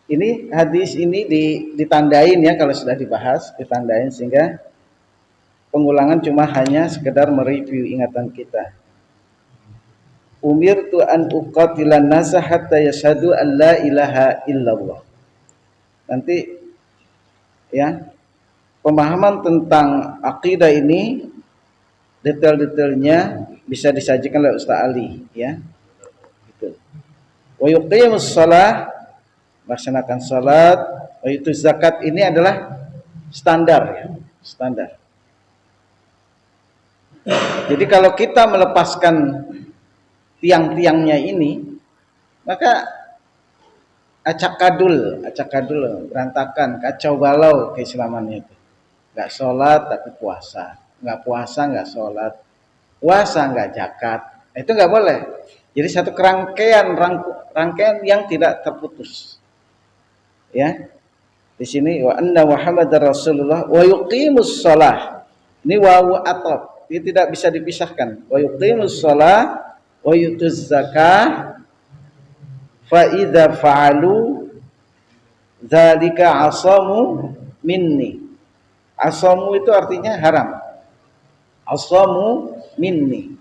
Ini hadis ini ditandain ya, kalau sudah dibahas ditandain sehingga pengulangan cuma hanya sekedar mereview ingatan kita. Umirtu an uqatilan nasa hatta yashhadu an la ilaha illallah. Nanti ya, pemahaman tentang akidah ini detail-detailnya bisa disajikan oleh Ustaz Ali ya. Gitu. Wa yuqimus shalah, melaksanakan salat, wa itu zakat, ini adalah standar ya, standar. Jadi kalau kita melepaskan tiang-tiangnya ini, maka acak kadul, berantakan, kacau balau keislamannya itu. Enggak sholat tapi puasa, enggak puasa enggak sholat, puasa enggak zakat, itu enggak boleh. Jadi satu rangkaian yang tidak terputus. Ya, di sini wa anna Muhammadar Rasulullah wa yuqimus shalah. Ini wawu ataf, ini tidak bisa dipisahkan. Wa yuqimus shalah wa yutuz zakah fa idza fa'alu dzalika asamu minni. Asamu itu artinya haram. Asamu minni.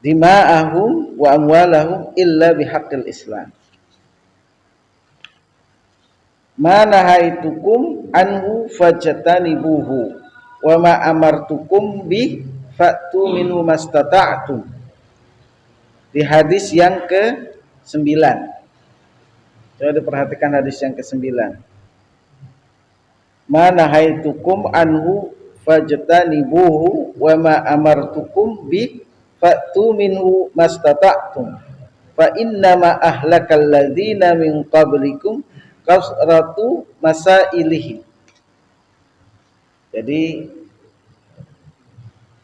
Dima'ahum wa amwalahum illa bihaqqil Islam. Ma nahaitukum anhu fajtanibuhu wa ma amartukum bi fa'tu minhu mastata'tum. Di hadis yang ke-9. Coba diperhatikan hadis yang ke-9. Ma nahaitukum anhu fajtanibuhu wa ma amartukum bi fa'tu minhu mastata'tum. Fa innama ahlakal ladzina min qablikum kasratu masailihim. Jadi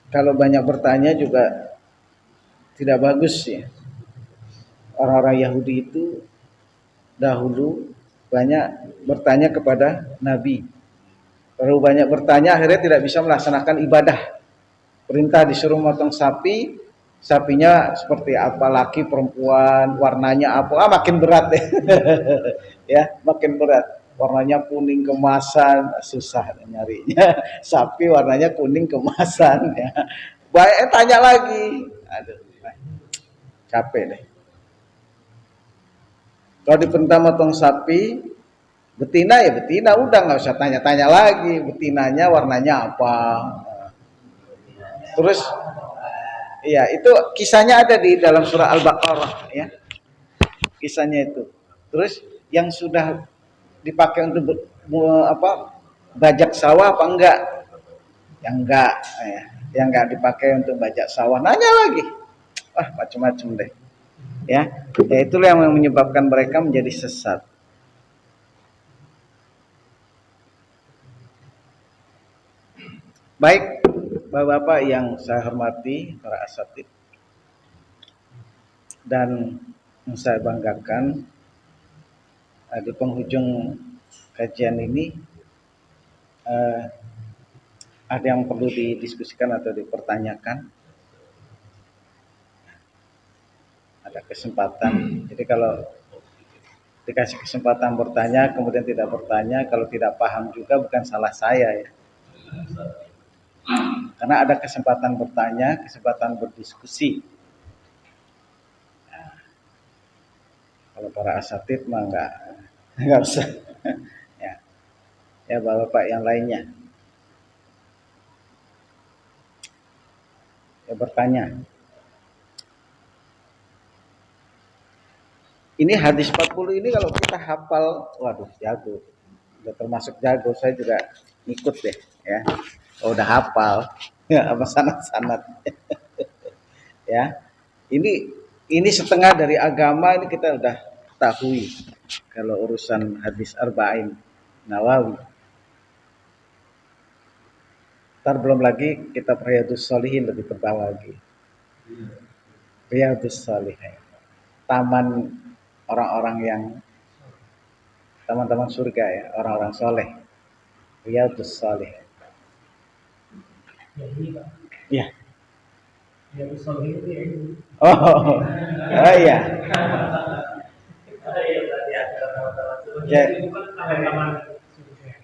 kalau banyak bertanya juga tidak bagus ya. Orang-orang Yahudi itu dahulu banyak bertanya kepada Nabi. Terlalu banyak bertanya, akhirnya tidak bisa melaksanakan ibadah. Perintah disuruh motong sapi, sapinya seperti apa, laki perempuan, warnanya apa, makin berat deh. Ya, makin berat. Warnanya kuning kemasan, susah nyarinya. Sapi warnanya kuning kemasan ya. Baik, tanya lagi. Aduh, capek deh. Kalau diperintah motong sapi, betina ya betina, udah nggak usah tanya-tanya lagi. Betinanya warnanya apa? Terus, iya itu kisahnya ada di dalam surah Al-Baqarah ya. Kisahnya itu. Terus yang sudah dipakai untuk bajak sawah apa enggak? Yang enggak ya. Yang enggak dipakai untuk bajak sawah, nanya lagi. Wah, macam-macam deh. Ya, itulah yang menyebabkan mereka menjadi sesat. Baik, Bapak-bapak yang saya hormati, para asatidz dan yang saya banggakan, di penghujung kajian ini ada yang perlu didiskusikan atau dipertanyakan. Ada kesempatan. Jadi kalau dikasih kesempatan bertanya kemudian tidak bertanya, kalau tidak paham juga bukan salah saya ya. Karena ada kesempatan bertanya, kesempatan berdiskusi. Nah, kalau para asatidz mah enggak usah. Ya Bapak yang lainnya. Ya bertanya. Ini hadis 40 ini kalau kita hafal, waduh jago. udah termasuk jago, saya juga ikut deh ya. Oh, udah hafal ya apa sanad-sanad ya. Ini setengah dari agama ini kita udah ketahui kalau urusan hadis arba'in Nawawi. Ntar belum lagi kitab Riyadhus Shalihin lebih tebal lagi. Riyadhus Shalihin. Taman orang-orang yang teman-teman surga ya, orang-orang soleh. Riyadhus Shalihin. Iya. Oh, oh iya. Ya.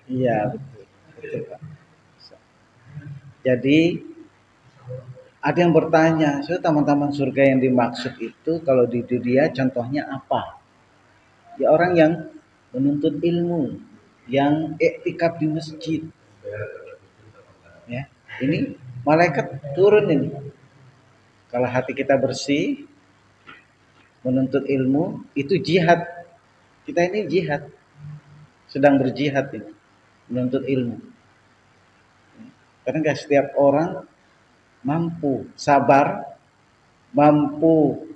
Iya betul, betul Pak. Jadi ada yang bertanya, so taman-taman surga yang dimaksud itu kalau di dunia contohnya apa? Ya orang yang menuntut ilmu, yang iktikaf di masjid. Ya, ini malaikat turun ini. Kalau hati kita bersih, menuntut ilmu, itu jihad. Kita ini jihad, sedang berjihad ini, menuntut ilmu. Karena nggak setiap orang mampu sabar, mampu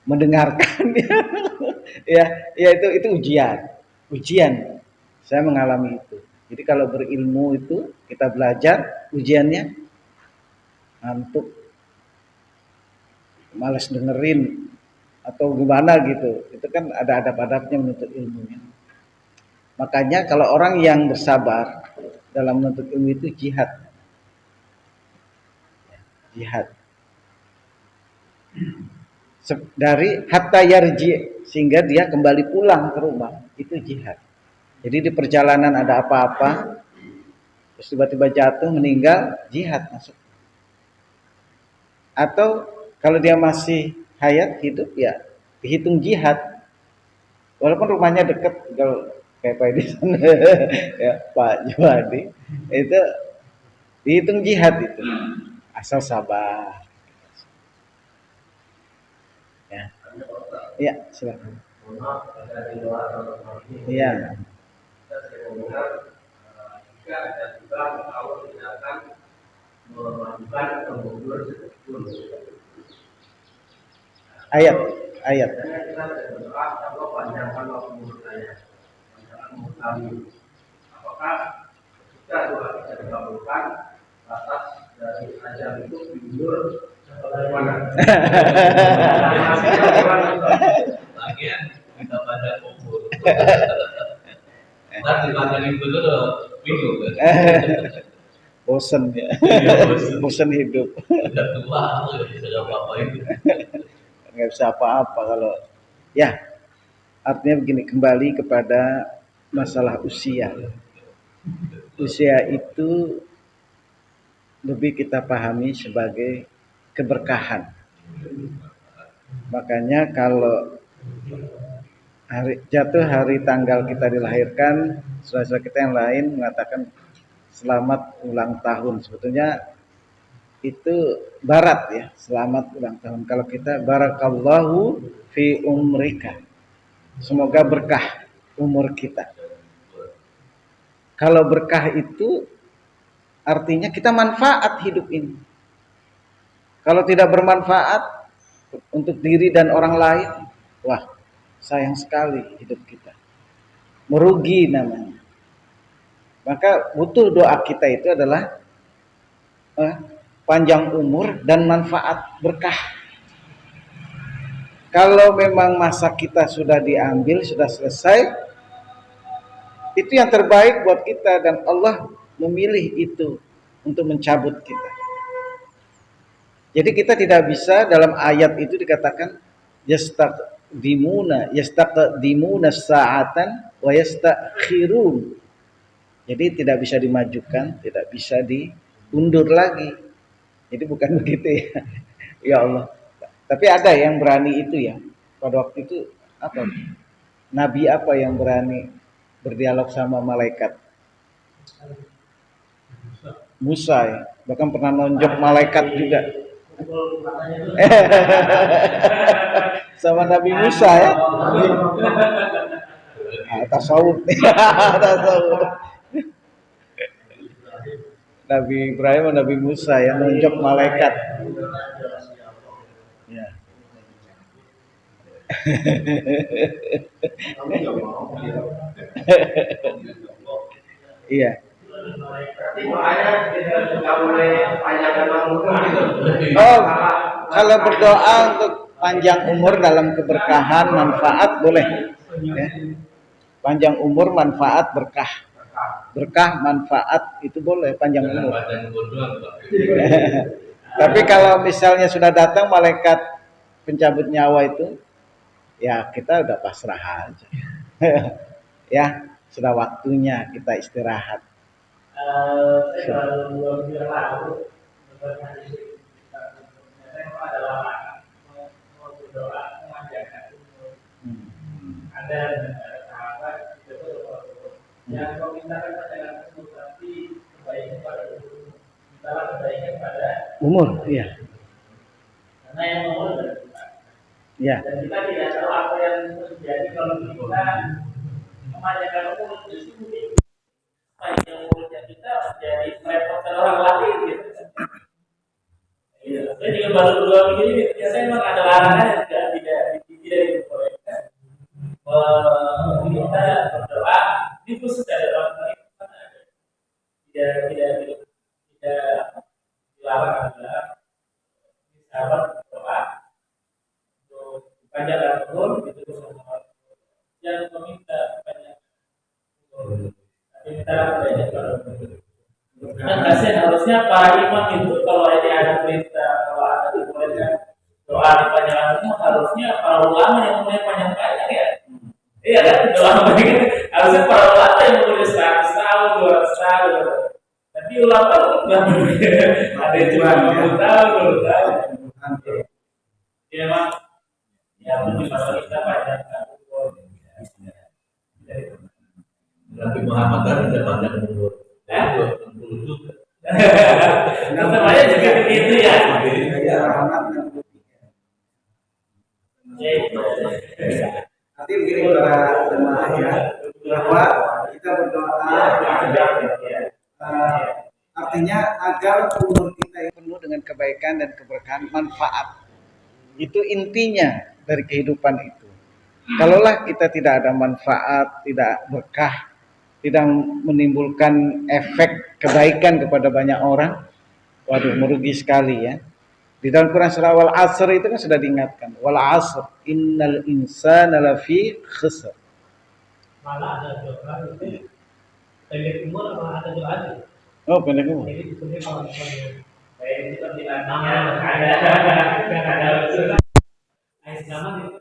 mendengarkan ya, ya itu ujian. Saya mengalami itu. Jadi kalau berilmu itu kita belajar, ujiannya ngantuk, malas dengerin atau gimana gitu. Itu kan ada adab-adabnya menuntut ilmunya. Makanya kalau orang yang bersabar dalam menuntut ilmu itu jihad. Dari hatta yarji, sehingga dia kembali pulang ke rumah, itu jihad. Jadi di perjalanan ada apa-apa, terus tiba-tiba jatuh meninggal, jihad masuk. Atau kalau dia masih hayat hidup ya dihitung jihad. Walaupun rumahnya dekat, kalau kayak Pak di sana ya Pak Juwadi, itu dihitung jihad itu. Asal sabar. Ya. Iya, silakan. Iya. Jika ada juga kalau tidak akan memajukan kemundur ayat. Kita berdoa kalau panjangkan waktu umur saya, panjangkan umur kami. Apakah ketika doa kita dikabulkan, batas dari ajal itu diundur bagaimana? Bagian kita pada umur. Nanti panjang itu dulu bingung. Bosan ya. Bosan hidup. Udah tua, sudah apa itu? Nggak bisa apa-apa kalau ya. Artinya begini, kembali kepada masalah usia. Usia itu lebih kita pahami sebagai keberkahan. Makanya kalau jatuh hari tanggal kita dilahirkan, saudara-saudara kita yang lain mengatakan selamat ulang tahun. Sebetulnya itu barat ya, selamat ulang tahun. Kalau kita barakallahu fi umrika, semoga berkah umur kita. Kalau berkah itu artinya kita manfaat hidup ini. Kalau tidak bermanfaat untuk diri dan orang lain, wah sayang sekali hidup kita, merugi namanya. Maka butuh doa kita itu adalah panjang umur dan manfaat berkah. Kalau memang masa kita sudah diambil, sudah selesai, itu yang terbaik buat kita dan Allah memilih itu untuk mencabut kita. Jadi kita tidak bisa dalam ayat itu dikatakan yastaqdimuna sa'atan wa yastakhirun. Jadi tidak bisa dimajukan, tidak bisa diundur lagi. Jadi bukan begitu ya. Ya Allah. Tapi ada yang berani itu ya. Pada waktu itu apa? Nabi apa yang berani berdialog sama malaikat? Musa ya. Bahkan pernah nonjok malaikat juga. Sama Nabi Musa ya. Tasawuf. Tasawuf. Nabi Ibrahim dan Nabi Musa yang nunjuk malaikat. Ya. Iya. Oh, kalau berdoa untuk panjang umur dalam keberkahan, manfaat boleh. Ya. Panjang umur, manfaat, berkah. Berkah, manfaat itu boleh panjang umur. Tapi kalau misalnya sudah datang malaikat pencabut nyawa itu, ya kita udah pasrah aja. Ya, sudah waktunya kita istirahat. Umur, iya. Karena yang umur ya. Dan kita tidak tahu apa yang terjadi kalau kita memanjakan umur justru panjang umurnya kita jadi merepotkan orang lain gitu. Iya, saya juga baru 2 minggu ini biasanya memang ada larangan yang tidak diperbolehkan. Kita berdoa ini khusus dari orang lain tidak dilarang adalah sahabat berdoa untuk panjang umur itu bersama yang meminta banyak umur. Minta banyak umur. Kan kasihan harusnya para imam itu kalau ada perintah kalau ada dibolehkan doa di panjang umur harusnya para ulama yang umurnya panjang-panjang ya. Iya kan doa mereka harusnya para ulama yang umurnya 100 tahun 200 tahun. Tapi ulama enggak ada cuma 20 tahun 20 tahun. Ya memang ya mungkin masa kita panjang umur. Tapi Muhammad kan tidak panjang umur. Namanya juga begitu ya. Nanti begini para jemaah ya, bahwa kita berdoa artinya agar umur kita penuh dengan kebaikan dan keberkahan, manfaat. Itu intinya dari kehidupan itu. Kalaulah kita tidak ada manfaat, tidak berkah, tidak menimbulkan efek kebaikan kepada banyak orang, waduh merugi sekali ya. Di dalam Quran surah Wal Asr itu kan sudah diingatkan, Wal Asr innal insana lafi khusr. Malah ada doa itu pendek umur malah ada doa. Oh, pendek umur. Jadi sebenarnya kalau misalnya kayak itu kan ada Islam itu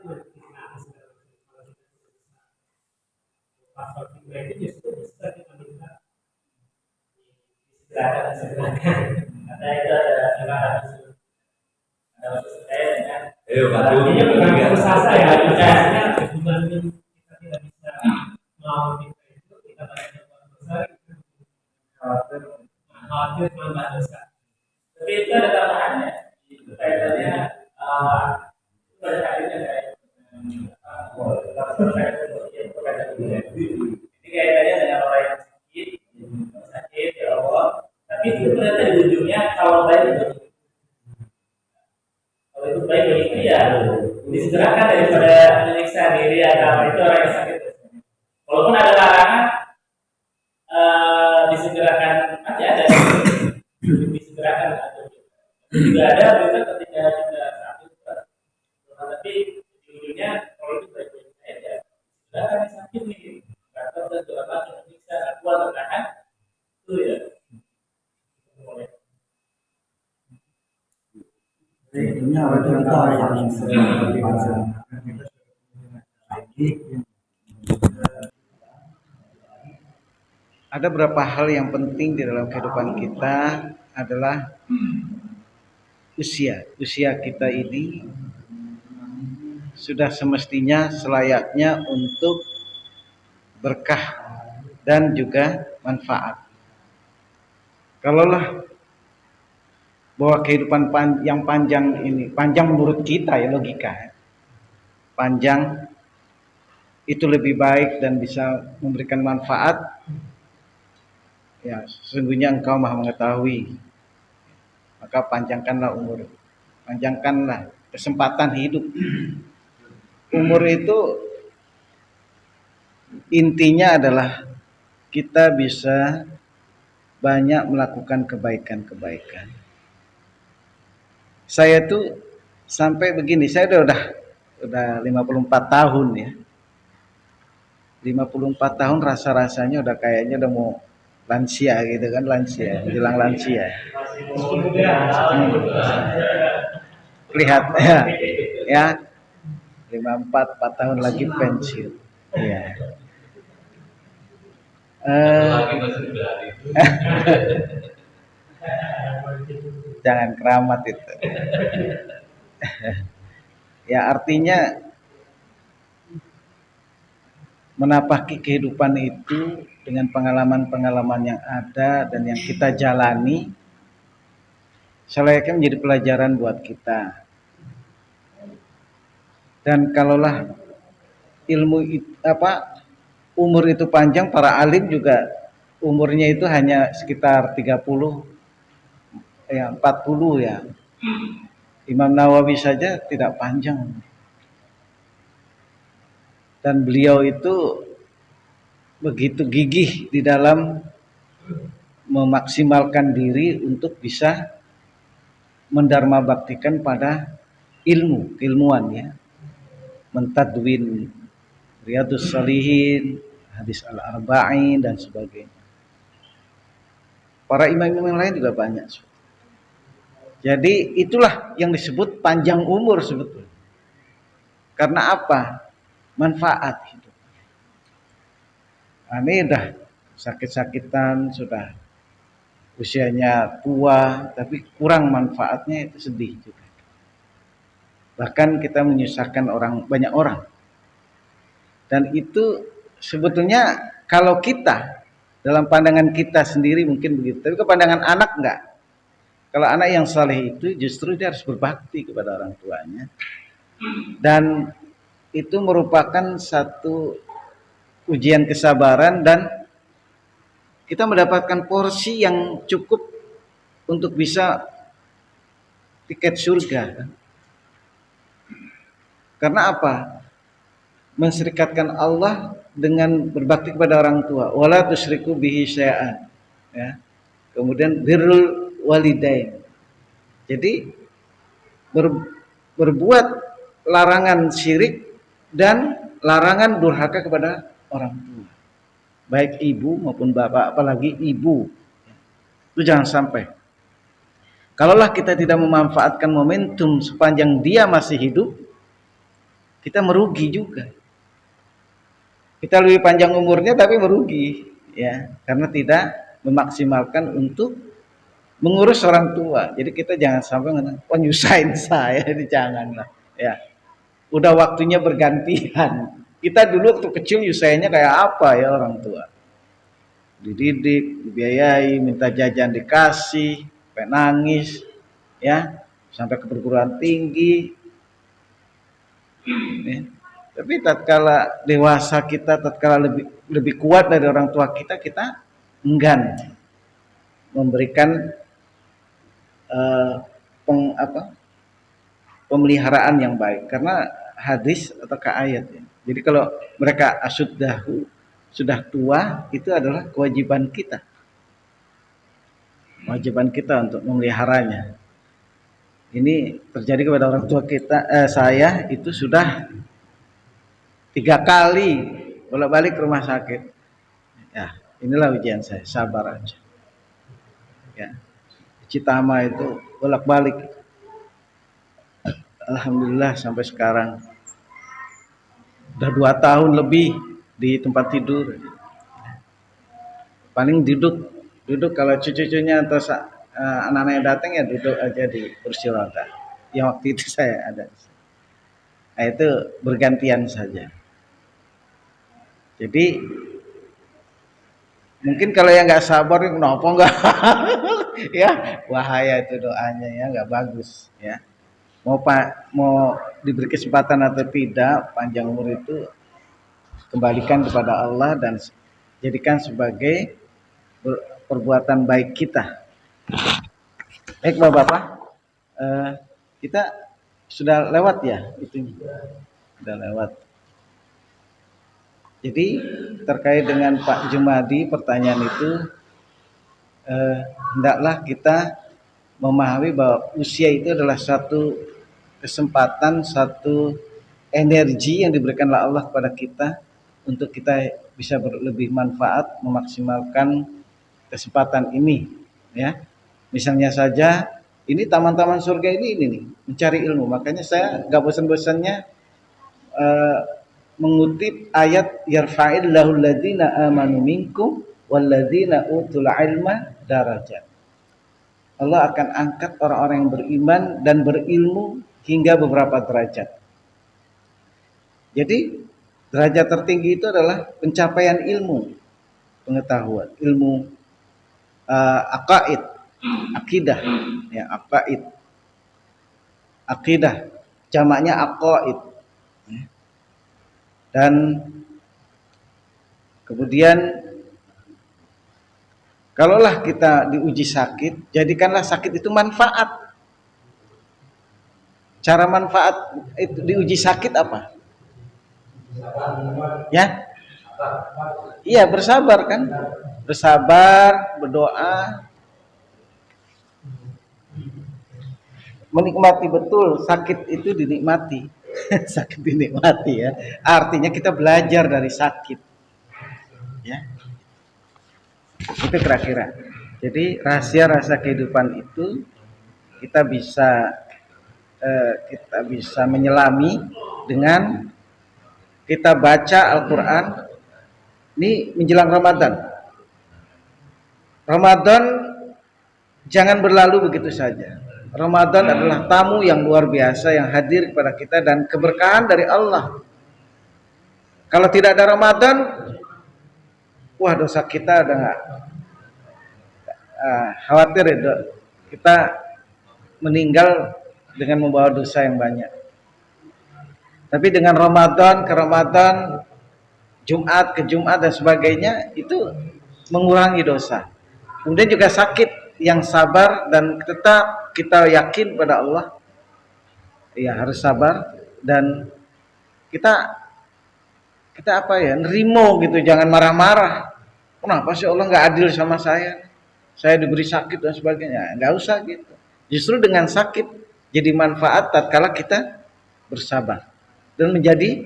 pasal 3 itu justru bisa kita minta silakan karena itu ada saya dengan artinya bukan bersasa ya bicaranya dibanding kita tidak bisa mau kita itu kita banyak besar khawatir menambah dosa tapi itu ada tambahannya itu kaitannya pada hadisnya kayak ini kaitannya dengan orang yang sakit ya Allah tapi itu ternyata di ujungnya kalau baik itu baik itu ya disegerakan daripada menyiksa diri atau itu orang yang sakit walaupun ada larangan disegerakan aja ada disegerakan atau juga ada berita ketika juga sakit tapi di ujungnya kalau itu baik-baik saja disegerakan sakit nih atau segala macam menyiksa kuat tertahan itu ya boleh. Tentunya waktu kita yang sering dibaca ada beberapa hal yang penting di dalam kehidupan kita adalah usia kita ini sudah semestinya selayaknya untuk berkah dan juga manfaat. Kalaulah bahwa kehidupan yang panjang ini, panjang menurut kita ya logika, panjang itu lebih baik dan bisa memberikan manfaat, ya sesungguhnya engkau maha mengetahui. Maka panjangkanlah umur, panjangkanlah kesempatan hidup. Umur itu intinya adalah kita bisa banyak melakukan kebaikan-kebaikan. Saya tuh sampai begini, saya udah 54 tahun ya. 54 tahun rasa-rasanya udah kayaknya udah mau lansia gitu kan, lansia, menjelang lansia. Lihat ya. Ya. 54 tahun lagi pensiun. Iya. Jangan keramat itu. Ya artinya menapaki kehidupan itu dengan pengalaman-pengalaman yang ada dan yang kita jalani selayaknya menjadi pelajaran buat kita. Dan kalaulah umur itu panjang, para alim juga umurnya itu hanya sekitar 30 ya 40 ya. Imam Nawawi saja tidak panjang. Dan beliau itu begitu gigih di dalam memaksimalkan diri untuk bisa mendharma baktikan pada ilmuwan ya. Mentadwin Riyadhus Shalihin, hadis al-arba'in dan sebagainya. Para imam-imam yang lain juga banyak. Jadi itulah yang disebut panjang umur sebetulnya. Karena apa? Manfaat hidup. Nah, ini udah sakit-sakitan, sudah usianya tua, tapi kurang manfaatnya, itu sedih juga. Bahkan kita menyusahkan banyak orang. Dan itu sebetulnya kalau kita, dalam pandangan kita sendiri mungkin begitu, tapi ke pandangan anak enggak. Kalau anak yang saleh itu justru dia harus berbakti kepada orang tuanya. Dan itu merupakan satu ujian kesabaran dan kita mendapatkan porsi yang cukup untuk bisa tiket surga. Karena apa? Menserikatkan Allah dengan berbakti kepada orang tua. Wala tusyriku bihi syai'an. Ya. Kemudian birrul walidain. Jadi berbuat larangan syirik dan larangan durhaka kepada orang tua. Baik ibu maupun bapak, apalagi ibu. Itu jangan sampai. Kalaulah kita tidak memanfaatkan momentum sepanjang dia masih hidup, kita merugi juga. Kita lebih panjang umurnya tapi merugi, ya, karena tidak memaksimalkan untuk mengurus orang tua. Jadi kita jangan sampai nyusahin saya, ini janganlah, ya. Udah waktunya bergantian. Kita dulu waktu kecil nyusahinnya kayak apa ya orang tua? Dididik, dibiayai, minta jajan dikasih, sampai nangis, ya, sampai ke perguruan tinggi. Ya. Tapi tatkala dewasa kita, tatkala lebih kuat dari orang tua kita, kita enggan memberikan pemeliharaan yang baik karena hadis atau ayat ya. Jadi kalau mereka asyuddahu, sudah tua, itu adalah kewajiban kita. Kewajiban kita untuk memeliharanya. Ini terjadi kepada orang tua kita, saya itu sudah 3 kali bolak-balik ke rumah sakit. Ya, inilah ujian saya, sabar aja. Ya. Citama itu bolak-balik. Alhamdulillah sampai sekarang udah 2 tahun lebih di tempat tidur. Paling duduk kalau cucu-cucunya atau anak-anak yang datang ya duduk aja di kursi roda. Yang waktu itu saya ada. Nah, itu bergantian saja. Jadi mungkin kalau yang nggak sabar, kenapa nggak? Ya bahaya itu doanya ya, nggak bagus ya. Mau diberi kesempatan atau tidak, panjang umur itu kembalikan kepada Allah dan jadikan sebagai perbuatan baik kita. Baik Bapak-bapak, kita sudah lewat ya itu, sudah lewat. Jadi terkait dengan Pak Jumadi pertanyaan itu, hendaklah kita memahami bahwa usia itu adalah satu kesempatan, satu energi yang diberikan oleh Allah kepada kita untuk kita bisa lebih manfaat memaksimalkan kesempatan ini, ya. Misalnya saja ini taman-taman surga ini nih mencari ilmu. Makanya saya nggak bosan-bosannya mengutip ayat yarfa'illahu alladzina amanu minkum walladzina utul ilma darajat. Allah akan angkat orang-orang yang beriman dan berilmu hingga beberapa derajat. Jadi derajat tertinggi itu adalah pencapaian ilmu, pengetahuan, ilmu aqaid, akidah, ya aqaid, akidah, jamaknya aqaid. Dan kemudian kalaulah kita diuji sakit, jadikanlah sakit itu manfaat. Cara manfaat itu diuji sakit apa? Ya? Iya, bersabar kan? Bersabar, berdoa. Menikmati betul, sakit itu dinikmati. Sakit dinikmati ya. Artinya kita belajar dari sakit. Ya. Itu kira-kira. Jadi rahasia-rahasia kehidupan itu kita bisa menyelami dengan kita baca Al-Quran. Ini menjelang Ramadan. Ramadan jangan berlalu begitu saja. Ramadan adalah tamu yang luar biasa yang hadir kepada kita dan keberkahan dari Allah. Kalau tidak ada Ramadan, wah dosa kita ada nggak? Khawatir ya, kita meninggal dengan membawa dosa yang banyak. Tapi dengan Ramadan ke Ramadan, Jumat ke Jumat dan sebagainya itu mengurangi dosa. Kemudian juga sakit yang sabar dan tetap kita yakin pada Allah. Ya harus sabar dan kita apa ya, nerimo gitu, jangan marah-marah. Kenapa sih Allah nggak adil sama saya? Saya diberi sakit dan sebagainya. Nggak usah gitu. Justru dengan sakit jadi manfaat tatkala kita bersabar dan menjadi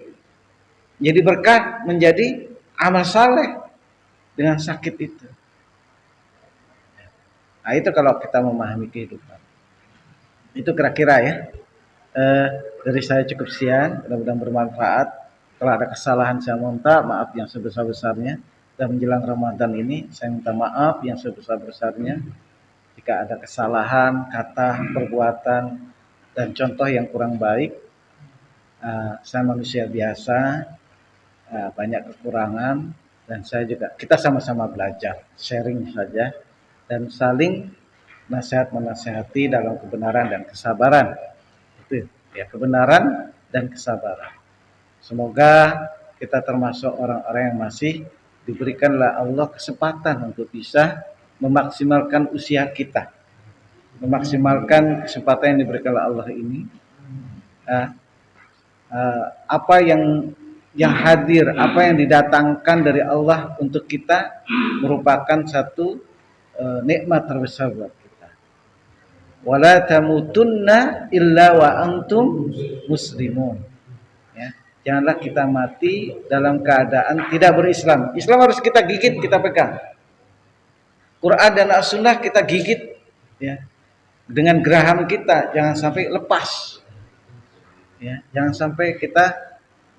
berkah, menjadi amal saleh dengan sakit itu. Nah itu kalau kita memahami kehidupan. Itu kira-kira ya. Dari saya cukup sekian, mudah-mudahan bermanfaat. Kalau ada kesalahan saya minta maaf yang sebesar-besarnya. Dan menjelang Ramadan ini saya minta maaf yang sebesar-besarnya jika ada kesalahan, kata, perbuatan dan contoh yang kurang baik. Saya manusia biasa, banyak kekurangan dan saya juga, kita sama-sama belajar, sharing saja dan saling nasihat-menasihati dalam kebenaran dan kesabaran. Itu ya, kebenaran dan kesabaran. Semoga kita termasuk orang-orang yang masih diberikanlah Allah kesempatan untuk bisa memaksimalkan usia kita, memaksimalkan kesempatan yang diberikan oleh Allah ini. Apa yang hadir, apa yang didatangkan dari Allah untuk kita merupakan satu nikmat terbesar buat kita. Wala tamutunna illa wa antum muslimun. Ya, janganlah kita mati dalam keadaan tidak berislam. Islam harus kita gigit, kita pegang. Quran dan As-Sunnah kita gigit ya. Dengan geraham kita, jangan sampai lepas. Ya, jangan sampai kita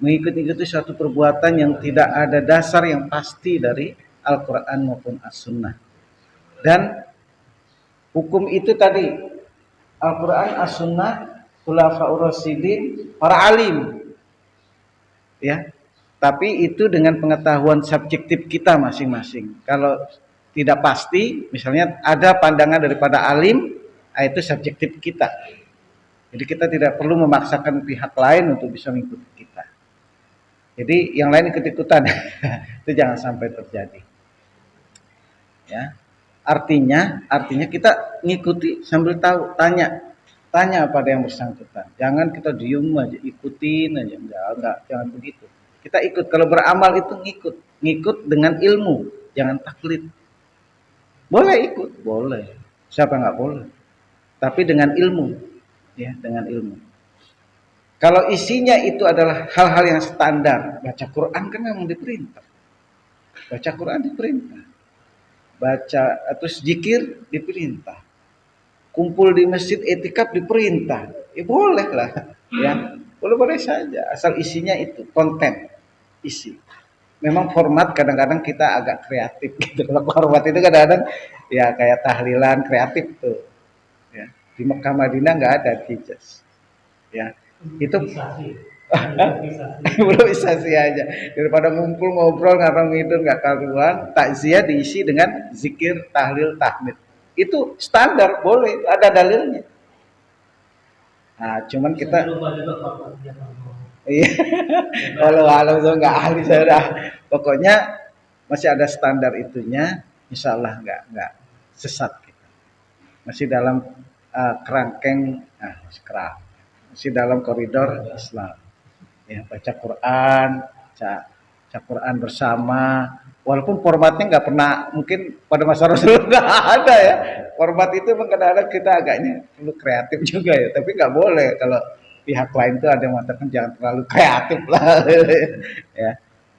mengikuti suatu perbuatan yang tidak ada dasar yang pasti dari Al-Quran maupun As-Sunnah. Dan hukum itu tadi Al-Quran, As-Sunnah, Khulafaur Rasyidin, para alim. Ya, tapi itu dengan pengetahuan subjektif kita masing-masing. Kalau tidak pasti, misalnya ada pandangan daripada alim, itu subjektif kita. Jadi kita tidak perlu memaksakan pihak lain untuk bisa mengikuti kita. Jadi yang lain ikut-ikutan. Itu jangan sampai terjadi. Ya. Artinya kita ngikuti sambil tahu, tanya pada yang bersangkutan. Jangan kita diem aja, ikutin aja. Enggak, jangan begitu. Kita ikut. Kalau beramal itu ngikut dengan ilmu, jangan taklid. Boleh ikut, boleh. Siapa nggak boleh? Tapi dengan ilmu, ya, dengan ilmu. Kalau isinya itu adalah hal-hal yang standar, baca Quran kan memang diperintah. Baca Quran diperintah. Baca terus zikir diperintah. Kumpul di masjid etikaf diperintah. Ya boleh lah, ya. Boleh-boleh saja asal isinya itu konten, isi. Memang format kadang-kadang kita agak kreatif gitu. Kalau format itu kadang-kadang ya kayak tahlilan kreatif tuh. Ya. Di Mekah Madinah nggak ada teachers. Ya. Itu improvisasi aja. Daripada ngumpul ngobrol ngarang ngidul nggak karuan, takziah diisi dengan zikir, tahlil, tahmid. Itu standar, boleh, ada dalilnya. Nah, cuman kita iya. Kalau itu nggak ahli saya dah. Pokoknya masih ada standar itunya, insya Allah nggak sesat kita. Masih dalam kerangkeng, masih dalam koridor Islam. Ya, baca Quran, baca Quran bersama. Walaupun formatnya nggak pernah, mungkin pada masa Rasulullah nggak ada ya. Format itu memang kadang-kadang kita agaknya perlu kreatif juga ya. Tapi nggak boleh kalau pihak lain tuh ada yang mengatakan jangan terlalu kreatif lah.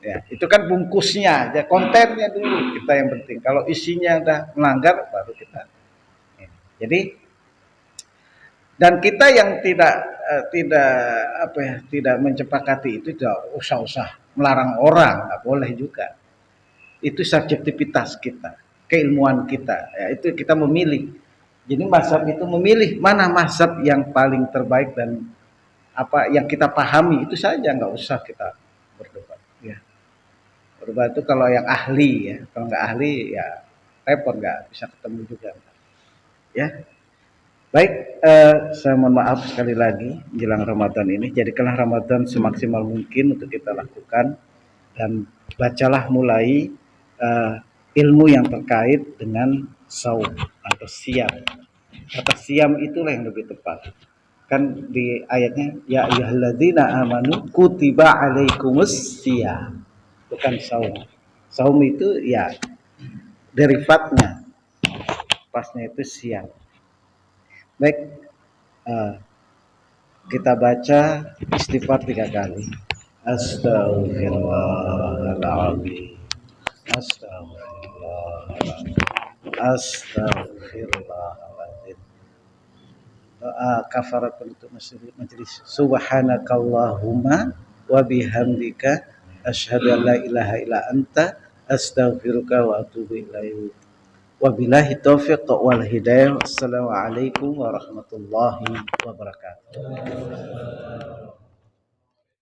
Ya, itu kan bungkusnya, ya kontennya dulu kita yang penting. Kalau isinya udah melanggar, baru kita. Jadi dan kita yang tidak menyepakati itu tidak usah melarang orang, nggak boleh juga. Itu subjektivitas kita, keilmuan kita. Ya, itu kita memilih. Jadi mazhab itu memilih mana mazhab yang paling terbaik dan apa yang kita pahami itu saja, nggak usah kita berdebat. Ya. Berdebat itu kalau yang ahli ya, kalau nggak ahli ya repot, nggak bisa ketemu juga. Ya. Baik, saya mohon maaf sekali lagi menjelang Ramadan ini. Jadikanlah Ramadan semaksimal mungkin untuk kita lakukan dan bacalah mulai ilmu yang terkait dengan saum atau siam. Kata siam itulah yang lebih tepat. Kan di ayatnya ya ayyuhalladzina amanu kutiba alaikumus siyam. Bukan saum. Saum itu ya derivatnya. Pasnya itu siam. Baik, kita baca istighfar 3 kali. Astaghfirullahaladzim. Astaghfirullahaladzim. Astaghfirullahaladzim. Doa kafarat penutup majelis. Subhanakallahumma wa bihamdika asyhadu an la ilaha illa anta astaghfiruka wa atubu ilaik. Wabillahi taufiq wal hidayah. Wassalamualaikum warahmatullahi wabarakatuh.